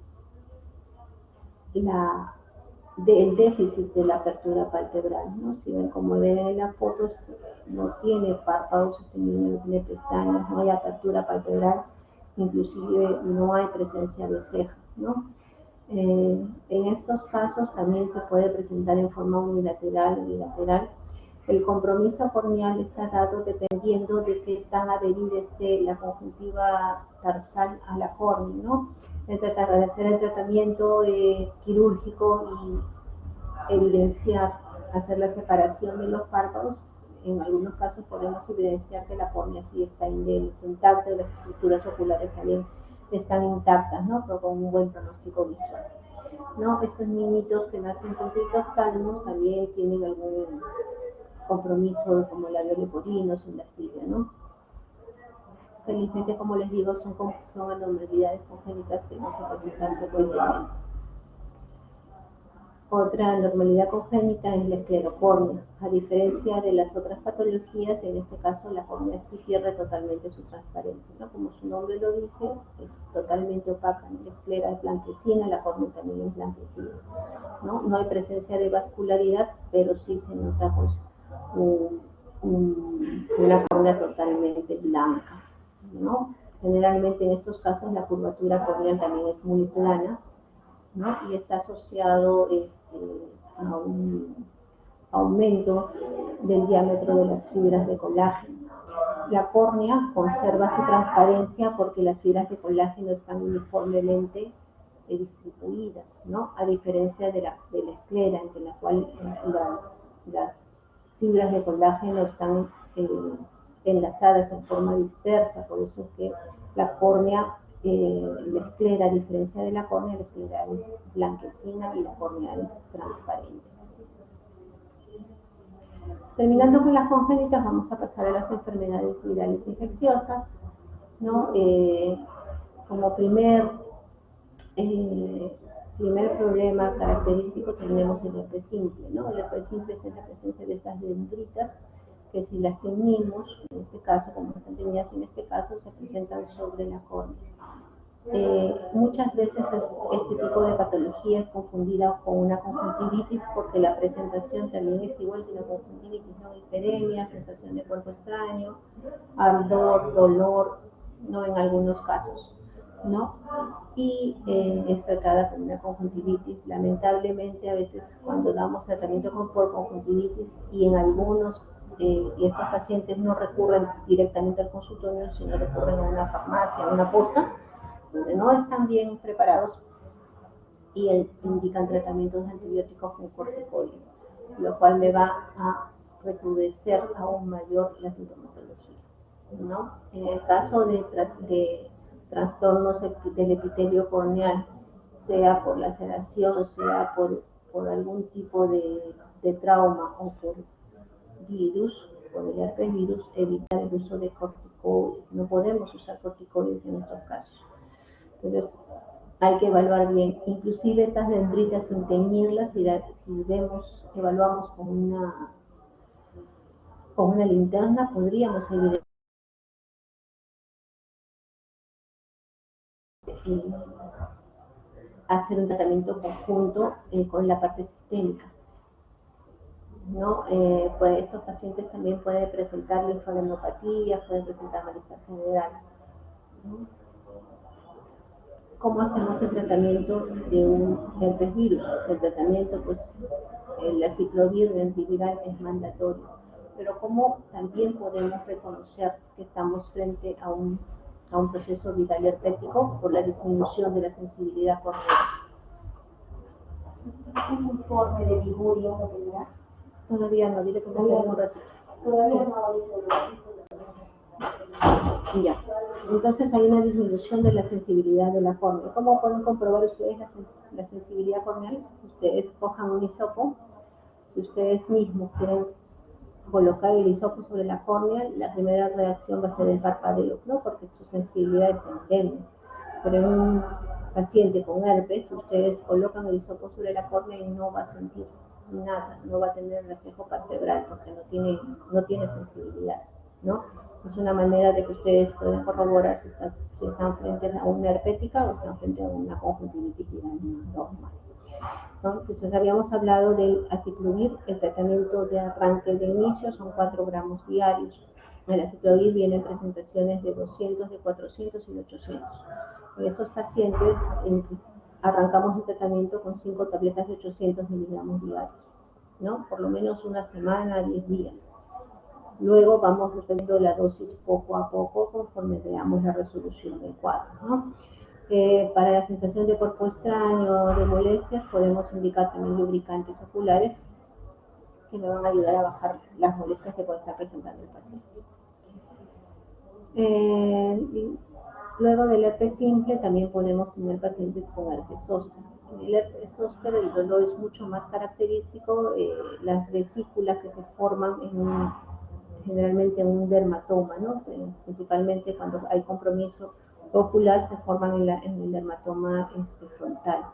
el déficit de la apertura palpebral, ¿no? Si ven, como ven en la foto, no tiene párpados sostenidos, no tiene pestañas, no hay apertura palpebral, inclusive no hay presencia de cejas, ¿no? En estos casos también se puede presentar en forma unilateral o bilateral. El compromiso corneal está dado dependiendo de qué tan adherida esté la conjuntiva tarsal a la córnea, ¿no? Tratar de hacer el tratamiento quirúrgico y evidenciar, hacer la separación de los párpados. En algunos casos podemos evidenciar que la córnea sí está intacta y las estructuras oculares también están intactas, ¿no? Pero con un buen pronóstico visual, ¿no? Estos niñitos que nacen con clíptoftalmos también tienen algún compromiso como labio leporino, sin la tibia, ¿no? Felizmente, como les digo, son anormalidades congénitas que no se presentan frecuentemente. Otra anormalidad congénita es la esclerocornea. A diferencia de las otras patologías, en este caso la córnea sí pierde totalmente su transparencia, ¿no? Como su nombre lo dice, es totalmente opaca, ¿no? La esclera es blanquecina, la córnea también es blanquecina, ¿no? No hay presencia de vascularidad, pero sí se nota pues, una córnea totalmente blanca, ¿no? Generalmente en estos casos la curvatura corneal también es muy plana, ¿no? Y está asociado a un aumento del diámetro de las fibras de colágeno. La córnea conserva su transparencia porque las fibras de colágeno están uniformemente distribuidas, ¿no? A diferencia de la esclera, en la cual las fibras de colágeno están enlazadas en forma dispersa, por eso es que la córnea, la esclera, a diferencia de la córnea es blanquecina y la córnea es transparente. Terminando con las congénitas, vamos a pasar a las enfermedades virales infecciosas, ¿no? Como primer problema característico tenemos el herpes simple, ¿no? El herpes simple es la presencia de estas dendritas que si las teñimos, en este caso, como están teñidas en este caso, se presentan sobre la córnea. Muchas veces este tipo de patología es confundida con una conjuntivitis porque la presentación también es igual que una conjuntivitis, ¿no? Hiperemia, sensación de cuerpo extraño, ardor, dolor, ¿no? En algunos casos, ¿no? Y es tratada como una conjuntivitis. Lamentablemente, a veces cuando damos tratamiento por conjuntivitis y en algunos y estos pacientes no recurren directamente al consultorio, sino recurren a una farmacia, a una posta, donde no están bien preparados y indican tratamientos antibióticos con corticoides, lo cual me va a recrudecer aún mayor la sintomatología, ¿no? En el caso de trastornos del epitelio corneal, sea por laceración, sea por algún tipo de trauma o por virus, por el herpes virus, evitar el uso de corticoides. No podemos usar corticoides en estos casos. Entonces, hay que evaluar bien, inclusive estas dendritas sin teñirlas, si evaluamos con una linterna, podríamos seguir hacer un tratamiento conjunto con la parte sistémica, ¿no? Pues estos pacientes también pueden presentar linfadenopatía, pueden presentar malestar general, ¿no? ¿Cómo hacemos el tratamiento de un herpes virus? El tratamiento, pues, el aciclovir, el antiviral es mandatorio, pero ¿cómo también podemos reconocer que estamos frente a un proceso viral herpético por la disminución de la sensibilidad corneal? ¿Un informe de Ligurio lo tendrá? Todavía no, dile que me esperen un ratito. Todavía no. Ya. Entonces hay una disminución de la sensibilidad de la córnea. ¿Cómo pueden comprobar ustedes la sensibilidad corneal? Ustedes cojan un hisopo. Si ustedes mismos quieren colocar el hisopo sobre la córnea, la primera reacción va a ser el parpadeo, ¿no? Porque su sensibilidad es tenue. Pero en un paciente con herpes, ustedes colocan el hisopo sobre la córnea y no va a sentir nada, no va a tener reflejo palpebral porque no tiene sensibilidad, ¿no? Es una manera de que ustedes pueden corroborar si están frente a una herpética o están frente a una conjuntivitis viral normal, ¿no? Entonces habíamos hablado del aciclovir, el tratamiento de arranque de inicio son 4 gramos diarios. El aciclovir viene en presentaciones de 200, de 400 y de 800. En estos pacientes arrancamos el tratamiento con 5 tabletas de 800 miligramos diarios, ¿no? Por lo menos una semana, 10 días. Luego vamos reduciendo la dosis poco a poco conforme veamos la resolución del cuadro, ¿no? Para la sensación de cuerpo extraño, de molestias, podemos indicar también lubricantes oculares que me van a ayudar a bajar las molestias que puede estar presentando el paciente. Luego del herpes simple también podemos tener pacientes con herpes zóster. En el herpes zóster el dolor es mucho más característico, las vesículas que se forman generalmente en un dermatoma, ¿no? Principalmente cuando hay compromiso ocular se forman en el dermatoma frontal,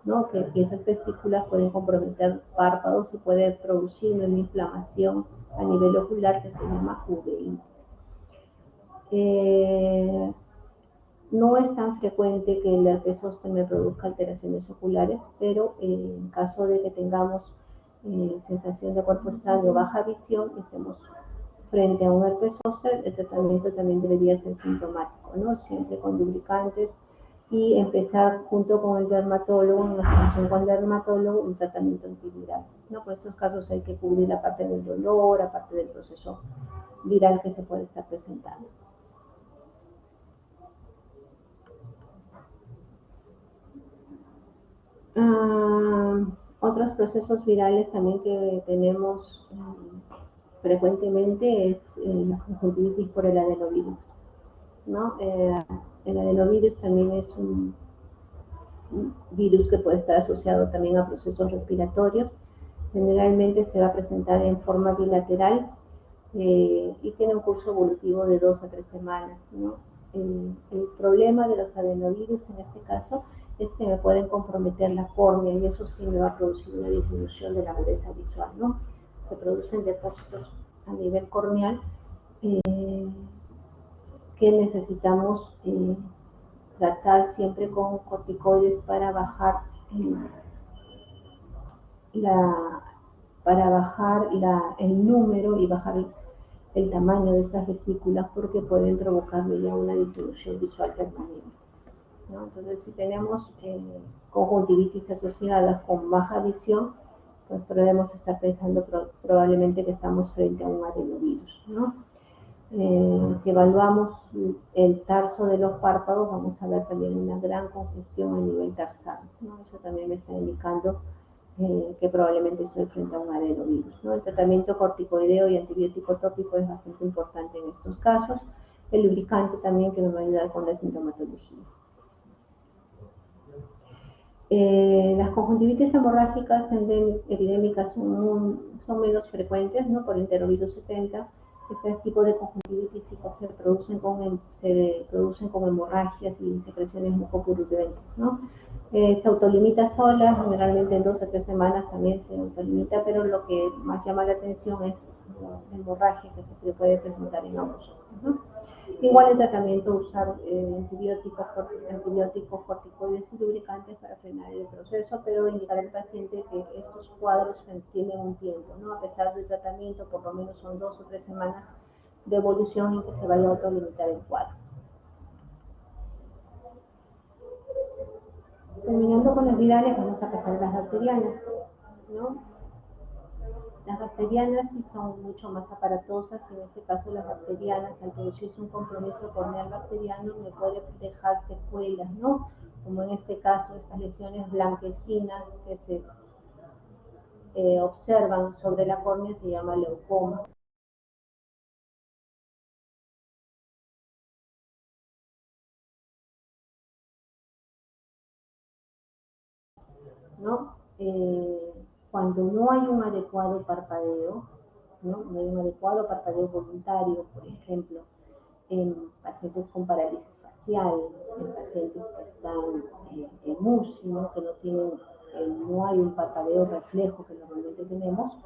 ¿no? Que esas vesículas pueden comprometer párpados y puede producir una inflamación a nivel ocular que se llama uveitis. No es tan frecuente que el herpes zóster me produzca alteraciones oculares, pero en caso de que tengamos sensación de cuerpo extraño, baja visión, estemos frente a un herpes zóster, el tratamiento también debería ser sintomático, ¿no? Siempre con lubricantes y empezar junto con el dermatólogo, en una sesión con el dermatólogo, un tratamiento antiviral, ¿no? Por estos casos hay que cubrir la parte del dolor, aparte del proceso viral que se puede estar presentando. Otros procesos virales también que tenemos frecuentemente es la conjuntivitis por el adenovirus, ¿no? El adenovirus también es un virus que puede estar asociado también a procesos respiratorios. Generalmente se va a presentar en forma bilateral y tiene un curso evolutivo de 2 a 3 semanas, ¿no? el problema de los adenovirus en este caso es que me pueden comprometer la córnea y eso sí me va a producir una disminución de la agudeza visual, ¿no? Se producen depósitos a nivel corneal que necesitamos tratar siempre con corticoides para bajar la, el número y bajar el tamaño de estas vesículas porque pueden provocarme ya una disminución visual permanente, ¿no? Entonces, si tenemos conjuntivitis asociadas con baja visión, pues podemos estar pensando probablemente que estamos frente a un adenovirus, ¿no? Si evaluamos el tarso de los párpados, vamos a ver también una gran congestión a nivel tarsal, ¿no? Eso también me está indicando que probablemente estoy frente a un adenovirus, ¿no? El tratamiento corticoideo y antibiótico tópico es bastante importante en estos casos. El lubricante también que nos va a ayudar con la sintomatología. Las conjuntivitis hemorrágicas epidémicas son menos frecuentes, ¿no? Por enterovirus 70. Este tipo de conjuntivitis se producen con hemorragias y secreciones mucopurulentes, ¿no? Se autolimita sola, generalmente en 2 a 3 semanas también se autolimita, pero lo que más llama la atención es la hemorragia que se puede presentar en ambos ojos, ¿no? Igual el tratamiento, usar antibióticos, corticoides y lubricantes para frenar el proceso, pero indicar al paciente que estos cuadros tienen un tiempo, ¿no? A pesar del tratamiento, por lo menos son 2 o 3 semanas de evolución en que se vaya a autolimitar el cuadro. Terminando con las virales, vamos a pasar a las bacterianas, ¿no? Las bacterianas sí son mucho más aparatosas, en este caso las bacterianas, al producirse un compromiso corneal bacteriano, me puede dejar secuelas, ¿no? Como en este caso, estas lesiones blanquecinas que se observan sobre la córnea se llama leucoma. ¿No? Cuando no hay un adecuado parpadeo, ¿no? No hay un adecuado parpadeo voluntario, por ejemplo, en pacientes con parálisis facial, en pacientes que están en UCI, ¿no? Que no tienen, no hay un parpadeo reflejo que normalmente tenemos,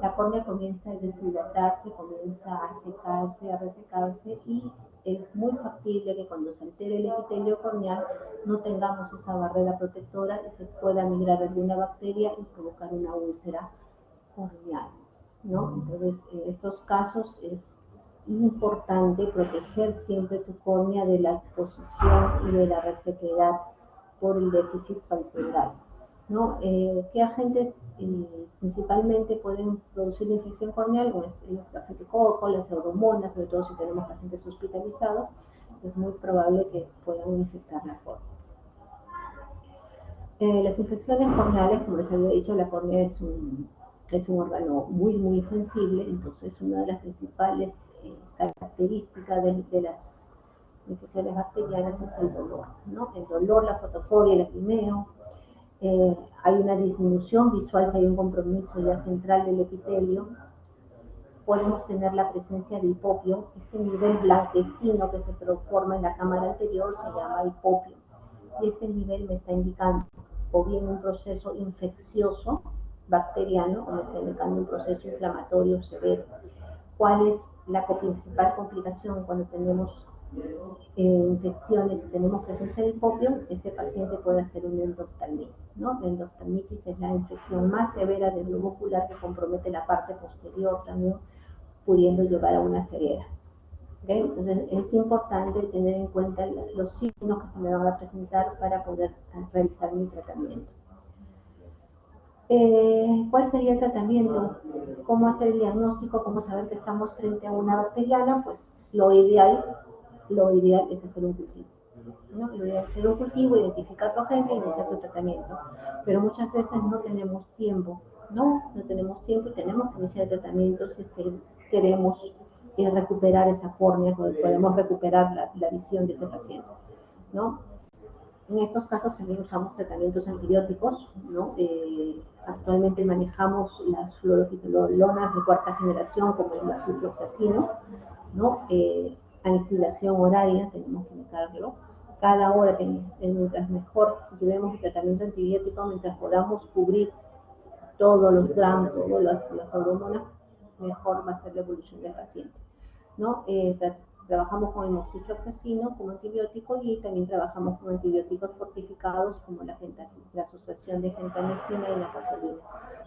la córnea comienza a deshidratarse, comienza a secarse, a resecarse y es muy factible que cuando se altere el epitelio corneal no tengamos esa barrera protectora y se pueda migrar alguna bacteria y provocar una úlcera corneal, ¿no? Entonces, en estos casos es importante proteger siempre tu córnea de la exposición y de la resequedad por el déficit palpebral, ¿no? ¿Qué agentes principalmente pueden producir la infección corneal? Pues el estafilococo, las pseudomonas, sobre todo si tenemos pacientes hospitalizados, es muy probable que puedan infectar la córnea. Las infecciones corneales, como les había dicho, la córnea es un órgano muy, muy sensible, entonces una de las principales características de las infecciones bacterianas es el dolor, ¿no? El dolor, la fotofobia, el lacrimeo. Hay una disminución visual si hay un compromiso ya central del epitelio. Podemos tener la presencia de hipopio. Este nivel blanquecino que se forma en la cámara anterior se llama hipopio. Y este nivel me está indicando o bien un proceso infeccioso bacteriano o me está indicando un proceso inflamatorio severo. ¿Cuál es la principal complicación cuando tenemos infecciones y tenemos presencia de hipopio? Este paciente puede hacer una endoftalmitis, ¿no? La endoftalmitis es la infección más severa del globo ocular que compromete la parte posterior también, pudiendo llevar a una ceguera. ¿Okay? Entonces es importante tener en cuenta los signos que se me van a presentar para poder realizar mi tratamiento. ¿Cuál sería el tratamiento? ¿Cómo hacer el diagnóstico? ¿Cómo saber que estamos frente a una bacteriana? Pues lo ideal es hacer un cultivo, ¿no? Lo ideal es hacer un cultivo, identificar tu agente y iniciar tu tratamiento. Pero muchas veces no tenemos tiempo, ¿no? No tenemos tiempo y tenemos que iniciar el tratamiento si es que queremos recuperar esa córnea, podemos recuperar la visión de ese paciente, ¿no? En estos casos también usamos tratamientos antibióticos, ¿no? Actualmente manejamos las fluoroquinolonas de cuarta generación como el ciprofloxacino, ¿no? anistilación horaria, tenemos que indicarlo. Cada hora, mientras mejor llevemos el tratamiento antibiótico, mientras podamos cubrir todos los gramos, todas las hormonas, mejor va a ser la evolución del paciente, ¿no? Trabajamos con el moxifloxacino como antibiótico y también trabajamos con antibióticos fortificados como la asociación de gentamicina y nafazolina,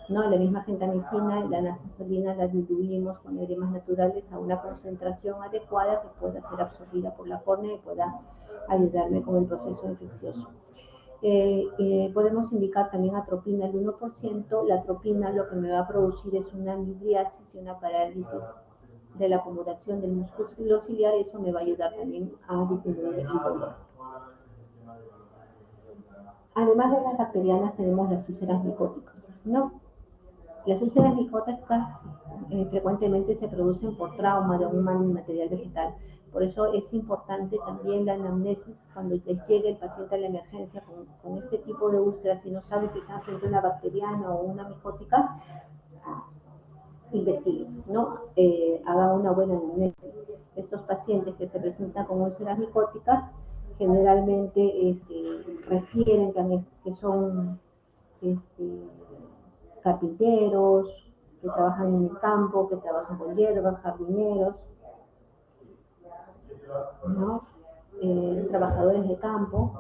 ¿no? La misma gentamicina y la nafazolina la diluimos con enemas naturales a una concentración adecuada que pueda ser absorbida por la córnea y pueda ayudarme con el proceso infeccioso. Podemos indicar también atropina el 1%. La atropina lo que me va a producir es una midriasis y una parálisis de la acumulación del músculo ciliar, y eso me va a ayudar también a disminuir el dolor. Además de las bacterianas tenemos las úlceras micóticas, ¿no? Las úlceras micóticas frecuentemente se producen por trauma de un material vegetal. Por eso es importante también la anamnesis cuando les llegue el paciente a la emergencia con este tipo de úlceras, si no sabe si está frente a una bacteriana o una micótica, investiguen, ¿no? Haga una buena anamnesis. Estos pacientes que se presentan con úlceras micóticas generalmente refieren que son carpinteros, que trabajan en el campo, que trabajan con hierbas, jardineros, ¿no? Trabajadores de campo.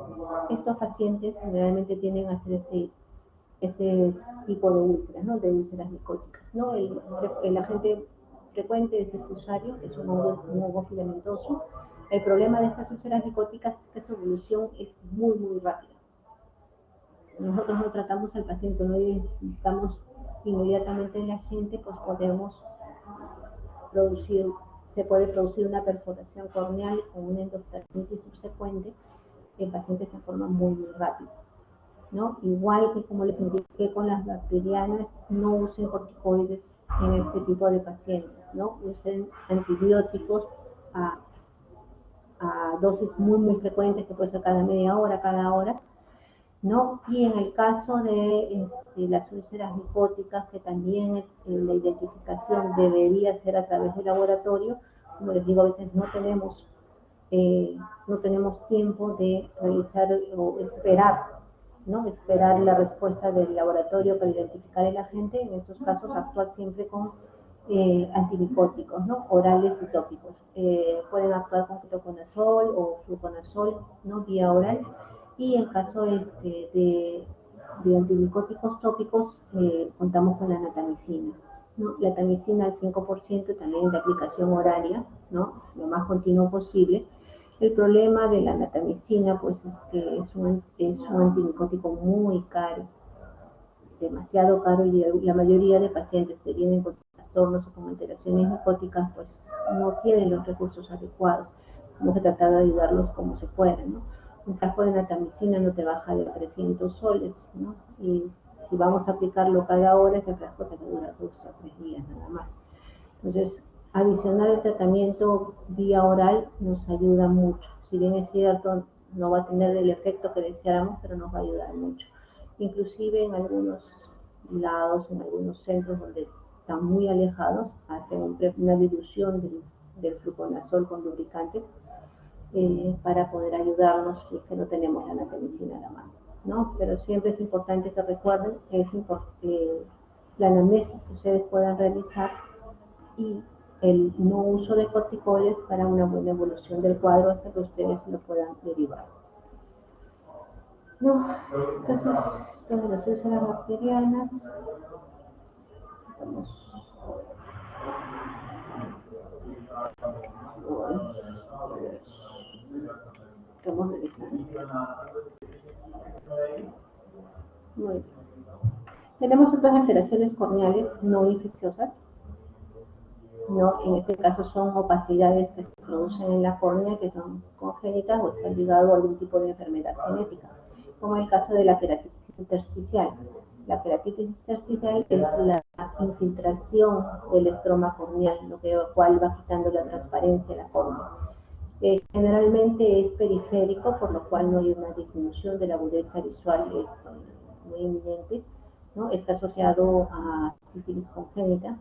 Estos pacientes generalmente tienden a hacer este tipo de úlceras, ¿no? De úlceras micóticas, ¿no? El agente frecuente es el fusarium, que es un hongo filamentoso. El problema de estas úlceras micóticas es que su evolución es muy, muy rápida. Nosotros no tratamos al paciente, no identificamos inmediatamente en la gente, pues se puede producir una perforación corneal con una endoftalmitis subsecuente. El paciente se forma muy, muy rápido, ¿no? Igual que como les indiqué con las bacterianas, no usen corticoides en este tipo de pacientes, ¿no? Usen antibióticos a dosis muy, muy frecuentes, que puede ser cada media hora, cada hora, ¿no? Y en el caso de las úlceras micóticas, que también la identificación debería ser a través del laboratorio, como les digo, a veces no tenemos tiempo de realizar o esperar, ¿no? Esperar la respuesta del laboratorio para identificar el agente. En estos casos, actuar siempre con antimicóticos, ¿no? Orales y tópicos. Pueden actuar con ketoconazol o fluconazol, ¿no? Vía oral. Y en caso de antimicóticos tópicos, contamos con la natamicina, ¿no? La natamicina al 5%, también de aplicación horaria, ¿no? Lo más continuo posible. El problema de la natamicina, pues, es que es un antimicótico muy caro, demasiado caro, y la mayoría de pacientes que vienen con trastornos o con alteraciones micóticas, pues, no tienen los recursos adecuados. Tenemos que tratar de ayudarlos como se puede, ¿no? Un frasco de natamicina no te baja de 300 soles, ¿no? Y si vamos a aplicarlo cada hora, ese frasco te va a durar 2 a 3 días nada más. Entonces, adicionar el tratamiento vía oral nos ayuda mucho. Si bien es cierto, no va a tener el efecto que deseáramos, pero nos va a ayudar mucho. Inclusive en algunos lados, en algunos centros donde están muy alejados, hacen una dilución del fluconazol con lubricantes para poder ayudarnos si es que no tenemos la natamicina a la mano, ¿no? Pero siempre es importante que recuerden que la anamnesis que ustedes puedan realizar y el no uso de corticoides para una buena evolución del cuadro hasta que ustedes lo puedan derivar. No, entonces, todas las úlceras bacterianas, estamos revisando. Muy bien. Tenemos otras alteraciones corneales no infecciosas, ¿no? En este caso son opacidades que se producen en la córnea, que son congénitas o están ligadas a algún tipo de enfermedad genética, como el caso de la queratitis intersticial. La queratitis intersticial es la infiltración del estroma corneal, lo cual va quitando la transparencia de la córnea. Generalmente es periférico, por lo cual no hay una disminución de la agudeza visual muy eminente, ¿no? Está asociado a sífilis congénita,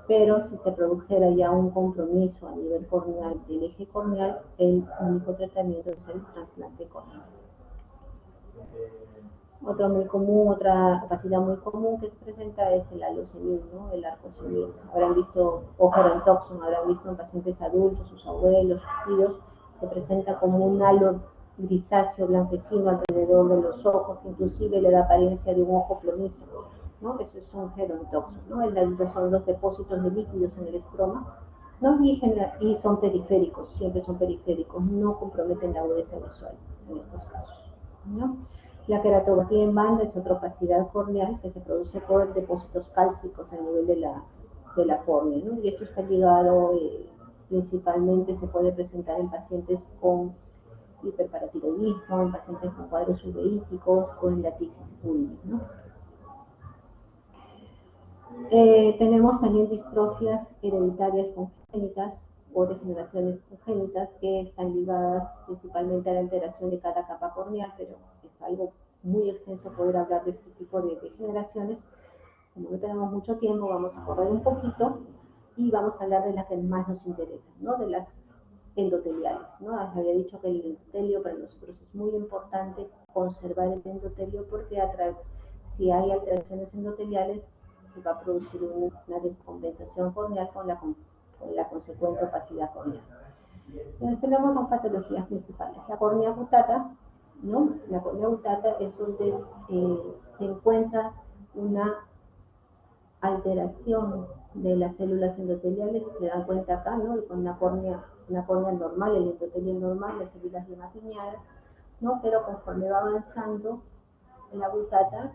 pero si se produjera ya un compromiso a nivel corneal del eje corneal, el único tratamiento es el trasplante corneal. Otra opacidad muy común que se presenta es el alosemín, ¿no? El arcosemín. Habrán visto, o gerontoxon, habrán visto en pacientes adultos, sus abuelos, sus tíos, que presenta como un halo grisáceo blanquecino alrededor de los ojos, que inclusive le da apariencia de un ojo plomizo, ¿no? Eso es un gerontoxon, ¿no? Son los depósitos de líquidos en el estroma, ¿no? Y son periféricos, siempre son periféricos, no comprometen la agudeza visual en estos casos, ¿no? La queratopatía en banda es otra opacidad corneal que se produce por depósitos cálcicos a nivel de la córnea, ¿no? Y esto está ligado, principalmente se puede presentar en pacientes con hiperparatiroidismo, en pacientes con cuadros uveíticos o en la tisis fulvis, ¿no? Tenemos también distrofias hereditarias congénitas o degeneraciones congénitas que están ligadas principalmente a la alteración de cada capa corneal, pero es algo muy extenso poder hablar de este tipo de degeneraciones. Como no tenemos mucho tiempo, vamos a correr un poquito y vamos a hablar de las que más nos interesan, ¿no? De las endoteliales, ¿no? Les había dicho que el endotelio para nosotros es muy importante conservar el endotelio porque si hay alteraciones endoteliales se va a producir una descompensación corneal con la consecuente opacidad corneal. Entonces tenemos dos patologías principales. La córnea gutata, ¿no? La córnea gutata es donde se encuentra una alteración de las células endoteliales, se dan cuenta acá, ¿no? Y con una córnea normal, el endotelio normal, las células bien apiñadas, ¿no? Pero conforme va avanzando la gutata,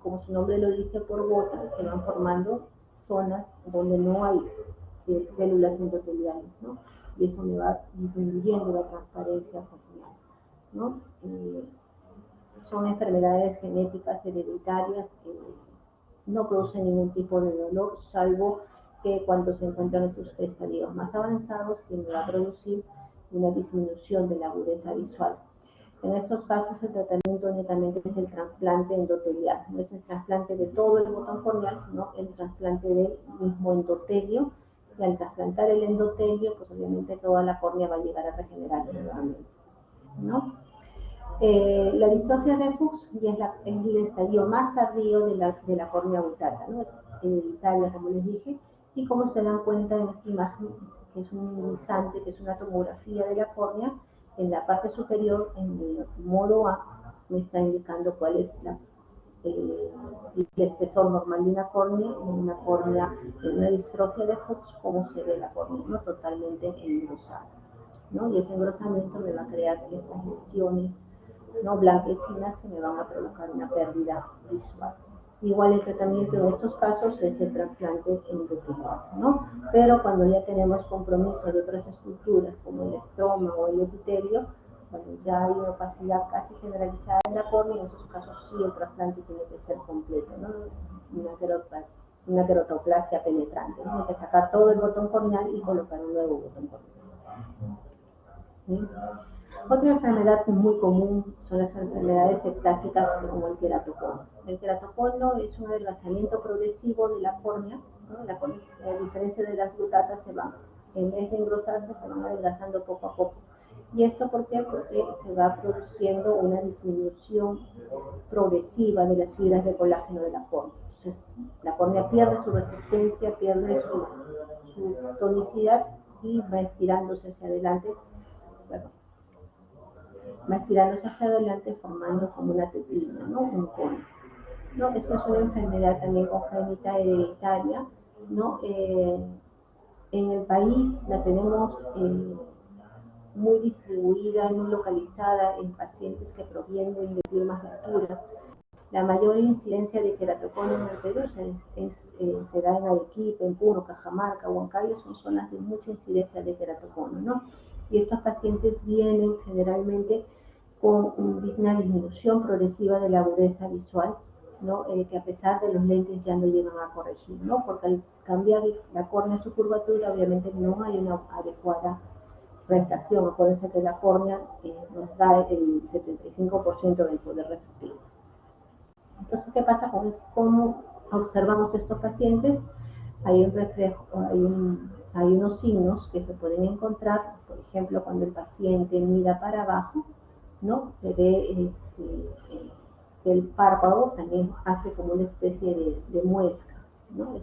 como su nombre lo dice, por gotas, se van formando zonas donde no hay células endoteliales, ¿no? Y eso me va disminuyendo la transparencia corneal, ¿no? Son enfermedades genéticas hereditarias que no producen ningún tipo de dolor, salvo que cuando se encuentran en sus estadios más avanzados, sí me va a producir una disminución de la agudeza visual. En estos casos, el tratamiento únicamente es el trasplante endotelial. No es el trasplante de todo el botón corneal, sino el trasplante del mismo endotelio. Y al trasplantar el endotelio, pues obviamente toda la córnea va a llegar a regenerarse nuevamente, ¿no? La distrofia reflux ya es el estadio más tardío de la córnea gutata, ¿no? Es hereditaria, como les dije, y como se dan cuenta en esta imagen, que es un guisante, que es una tomografía de la córnea, en la parte superior, en el modo A, me está indicando cuál es el espesor normal de una córnea, en una distrofia de Fuchs, cómo se ve la córnea, ¿no? Totalmente engrosada, ¿no? Y ese engrosamiento me va a crear estas lesiones, ¿no? Blanquecinas que me van a provocar una pérdida visual. Igual el tratamiento en estos casos es el trasplante endotelial, ¿no? Pero cuando ya tenemos compromiso de otras estructuras como el estroma o el epitelio, cuando ya hay una opacidad casi generalizada en la córnea, en esos casos sí el trasplante tiene que ser completo, ¿no? Una queratoplastia penetrante, ¿no? Hay que sacar todo el botón corneal y colocar un nuevo botón corneal. ¿Sí? Otra enfermedad muy común son las enfermedades ectásicas como el queratocono. El queratocono es un adelgazamiento progresivo de la córnea, ¿no? La córnea, a diferencia de las gutatas, en vez de engrosarse, se van adelgazando poco a poco. ¿Y esto por qué? Porque se va produciendo una disminución progresiva de las fibras de colágeno de la córnea. Entonces, la córnea pierde su resistencia, pierde su tonicidad y va estirándose hacia adelante. Bueno, va estirándose hacia adelante formando como una tetrina, ¿no? Un cono, ¿no? Eso es una enfermedad también congénita hereditaria, ¿no? En el país la tenemos muy distribuida, muy localizada en pacientes que provienen de climas de altura. La mayor incidencia de queratocono en el Perú se da en Arequipa, en Puno, Cajamarca, Huancayo, son zonas de mucha incidencia de queratocono, ¿no? Y estos pacientes vienen generalmente con una disminución progresiva de la agudeza visual, ¿no? Que a pesar de los lentes ya no llegan a corregir, ¿no? Porque al cambiar la córnea su curvatura, obviamente no hay una adecuada refracción. Acuérdense que la córnea nos da el 75% del poder refractivo. Entonces, ¿qué pasa con cómo observamos estos pacientes? hay un reflejo, hay unos signos que se pueden encontrar, por ejemplo, cuando el paciente mira para abajo, ¿no? Se ve que el párpado también hace como una especie de muesca, ¿no?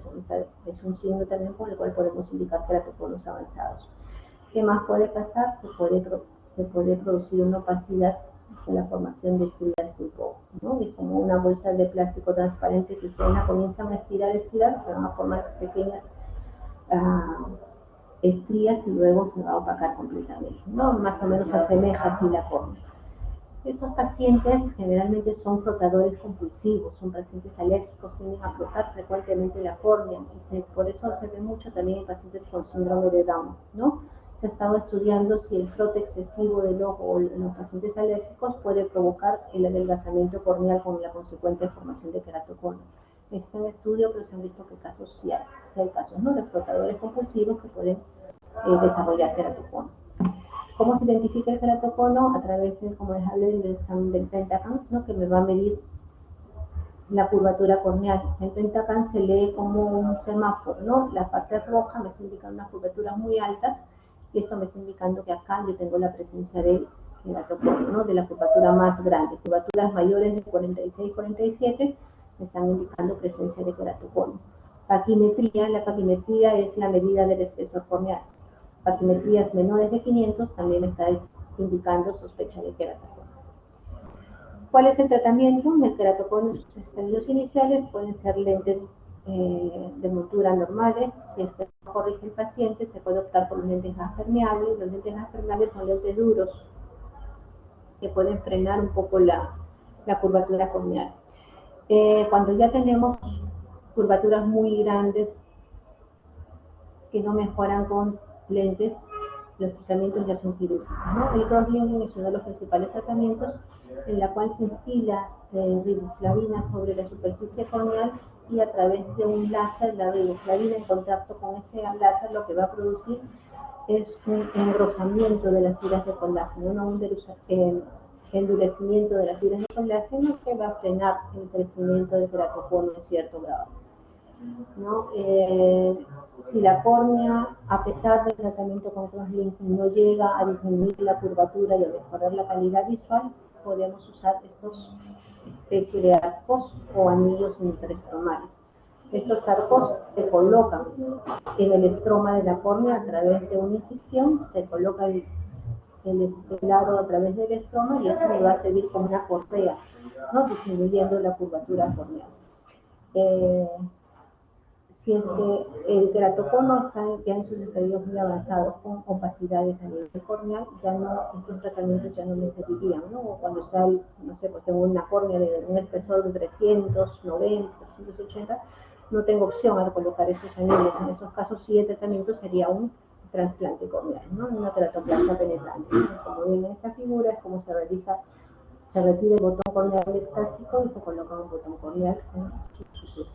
Es un signo también con el cual podemos indicar keratoconos avanzados. ¿Qué más puede pasar? Se puede producir una opacidad con la formación de estrías tipo, ¿no? Es como una bolsa de plástico transparente que ustedes la comienzan a estirar, se van a formar pequeñas estrías y luego se va a opacar completamente, ¿no? Más o menos asemeja así la córnea. Estos pacientes generalmente son frotadores compulsivos, son pacientes alérgicos, tienden a frotar frecuentemente la córnea y por eso se ve mucho también en pacientes con síndrome de Down, ¿no? Se ha estado estudiando si el frote excesivo del ojo en los pacientes alérgicos puede provocar el adelgazamiento corneal con la consecuente formación de keratocono. Está en estudio, pero se han visto que casos sí hay casos, ¿no? De frotadores compulsivos que pueden desarrollar keratocono. ¿Cómo se identifica el keratocono? A través de, como les hablé, del examen del Pentacan, ¿no? Que me va a medir la curvatura corneal. El Pentacan se lee como un semáforo, ¿no? La parte roja me está indicando unas curvaturas muy altas y esto me está indicando que acá yo tengo la presencia del keratocono, ¿no? De la curvatura más grande. Curvaturas mayores de 46-47 me están indicando presencia de keratocono. Paquimetría, la paquimetría es la medida del espesor corneal. Paquimetrías menores de 500 también está indicando sospecha de keratocono. ¿Cuál es el tratamiento? El keratocono en sus estadios iniciales pueden ser lentes de montura normales. Si este no corrige el paciente, se puede optar por los lentes gas permeables. Los lentes gas permeables son lentes duros que pueden frenar un poco la curvatura corneal. Cuando ya tenemos curvaturas muy grandes que no mejoran con lentes, los tratamientos ya son quirúrgicos, ¿no? El crosslinking es uno de los principales tratamientos en la cual se instila riboflavina sobre la superficie corneal y a través de un láser, la riboflavina en contacto con ese láser lo que va a producir es un engrosamiento de las fibras de colágeno, no un endurecimiento de las fibras de colágeno que va a frenar el crecimiento del keratocono en cierto grado, ¿no? Si la córnea, a pesar del tratamiento con crosslinking, no llega a disminuir la curvatura y a mejorar la calidad visual, podemos usar estos especies de arcos o anillos interestromales. Estos arcos se colocan en el estroma de la córnea a través de una incisión, se coloca el aro a través del estroma y eso me va a servir como una correa, ¿no? Disminuyendo la curvatura corneal. Si es que el keratocono está ya en sus estadios muy avanzados con opacidades a nivel corneal, ya no, esos tratamientos ya no me servirían, ¿no? O cuando está, no sé, pues tengo una córnea de un espesor de 390, 380, no tengo opción al colocar esos anillos. En esos casos sí el tratamiento sería un trasplante corneal, ¿no? Una keratoplastia penetrante. Como ven en esta figura es como se realiza, se retira el botón corneal metastásico y se coloca un botón corneal con sus suturas.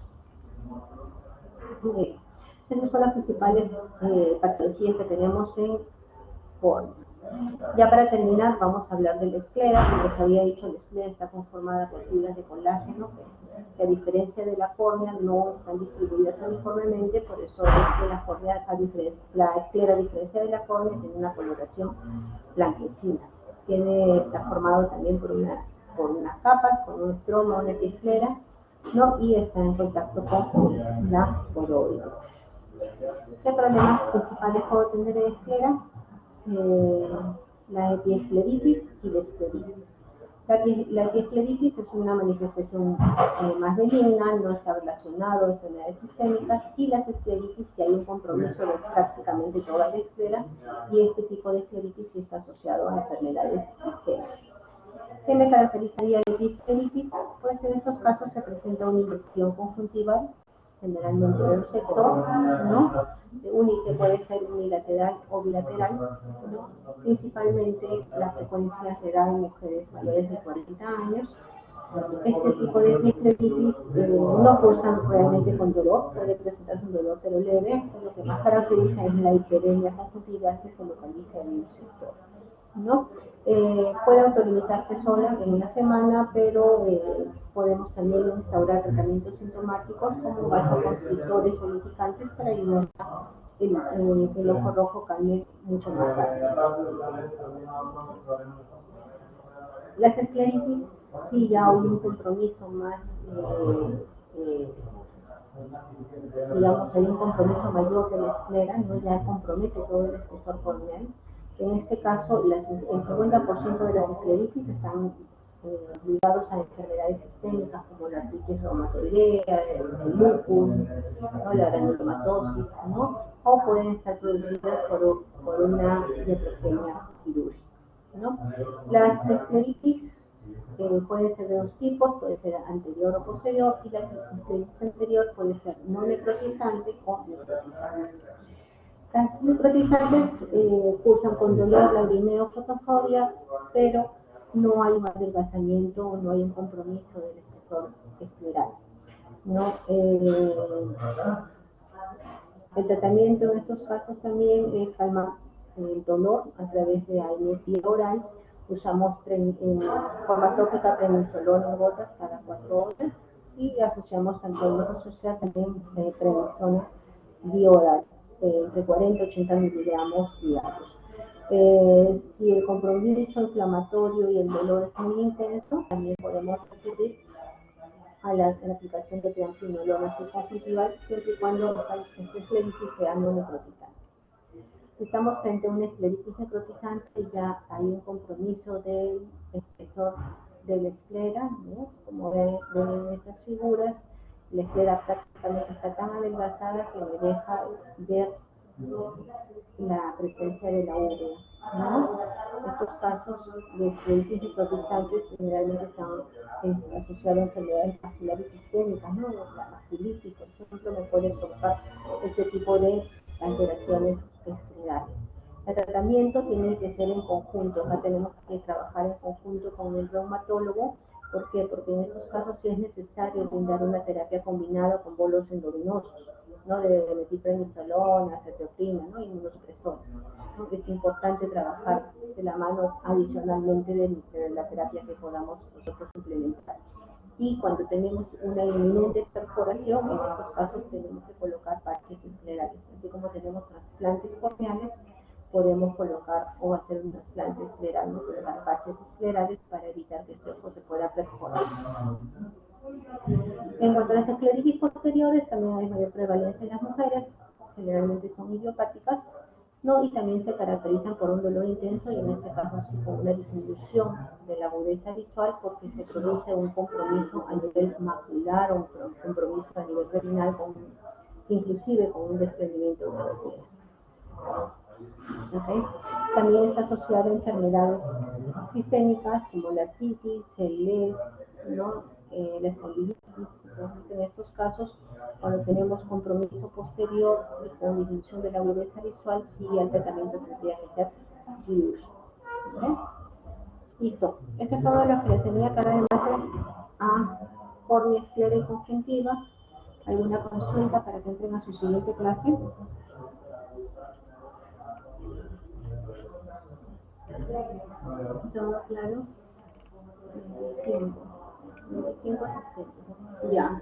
Esas son las principales patologías que tenemos en córnea. Ya para terminar, vamos a hablar de la esclera. Como les había dicho, la esclera está conformada por fibras de colágeno que a diferencia de la córnea no están distribuidas uniformemente, por eso es que la esclera, a diferencia de la córnea, tiene una coloración blanquecina. Está formado también por unas capas, por un estroma, una epiesclera, ¿no? Y está en contacto con la poroides. ¿Qué problemas principales puedo tener en esclera? La epiescleritis y la escleritis. La epiescleritis es una manifestación más benigna, no está relacionado a enfermedades sistémicas, y las escleritis si hay un compromiso de prácticamente toda la esclera, y este tipo de escleritis sí está asociado a enfermedades sistémicas. ¿Qué me caracterizaría la epiescleritis? Pues en estos casos se presenta una inversión conjuntival, generalmente de un sector, ¿no? Que puede ser unilateral o bilateral, ¿no? Principalmente la frecuencia se da en mujeres mayores de 40 años. Este tipo de epiescleritis no cursan realmente con dolor, puede presentarse un dolor pero leve, lo que más caracteriza es la hiperemia conjuntival que se localiza en un sector, ¿no? Puede autolimitarse sola en una semana, pero podemos también instaurar tratamientos sintomáticos como vasoconstrictores o lubricantes para ayudar a el ojo rojo cambie mucho más rápido. Las escleritis, sí ya hay un compromiso más, digamos, hay un compromiso mayor de la esclera, ¿no? Ya compromete todo el espesor corneal. En este caso, el 50% de las escleritis están ligados a enfermedades sistémicas como la artritis reumatoidea, el lupus, ¿no? La granulomatosis, ¿no? O pueden estar producidas por una neutropenia quirúrgica, ¿no? Las escleritis puede ser de dos tipos, puede ser anterior o posterior, y la escleritis anterior puede ser no necrotizante o necrotizante. Las necrotizantes cursan con dolor, lagrimeo, fotofobia, pero no hay un adelgazamiento o no hay un compromiso del espesor escleral, ¿no? El tratamiento en estos casos también es calmar el dolor a través de anestesia oral. Usamos forma tópica prednisolona en gotas cada 4 horas y asociamos podemos asociar también prednisona bioral entre 40 y 80 miligramos diarios. Si el compromiso inflamatorio y el dolor es muy intenso, también podemos recurrir a la aplicación de triamcinolona subconjuntival siempre y cuando esta escleritis sea no necrotizante. Si estamos frente a una escleritis necrotizante, ya hay un compromiso del espesor de la esclera, ¿no? Como ven en estas figuras, la esclera prácticamente está tan adelgazada que me deja ver la presencia de la úrea, ¿no? Estos casos de escleritis necrotizantes generalmente están asociados a enfermedades vasculares sistémicas, ¿no? La vasculitis, por ejemplo, me puede provocar este tipo de alteraciones esclerales. El tratamiento tiene que ser en conjunto, acá tenemos que trabajar en conjunto con el reumatólogo. ¿Por qué? Porque en estos casos sí es necesario brindar una terapia combinada con bolos endovenosos, ¿no? De metilprednisolona, acetioprina, ¿no? Inmunosupresores, ¿no? Es importante trabajar de la mano adicionalmente de la terapia que podamos nosotros implementar. Y cuando tenemos una inminente perforación, en estos casos tenemos que colocar parches esclerales. Así como tenemos trasplantes corneales, podemos colocar o hacer un trasplante escleral, ¿no? Colocar parches esclerales para evitar que este ojo se pueda perforar. En cuanto a las escleritis posteriores, también hay mayor prevalencia en las mujeres, generalmente son idiopáticas, ¿no? Y también se caracterizan por un dolor intenso y en este caso sí con una disminución de la agudeza visual porque se produce un compromiso a nivel macular o un compromiso a nivel retinal, inclusive con un desprendimiento de la retina. ¿Okay? También está asociada a enfermedades sistémicas como la artritis, el LES, ¿no? La espondilitis. Entonces, en estos casos, cuando tenemos compromiso posterior y con disminución de la agudeza visual, sí el tratamiento tendría que ser quirúrgico. ¿Okay? Listo. Esto es todo lo que les tenía que dar en base a córnea, esclera y conjuntiva. ¿Alguna consulta para que entren a su siguiente clase? ¿Todo claro? 25. 25 asistentes. Ya.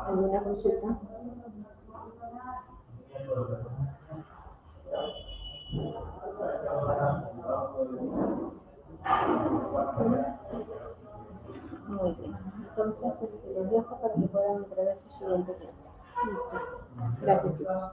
¿Alguna consulta? Muy bien. Entonces, los dejo para que puedan entrar a su siguiente clase. Listo. Gracias, chicos.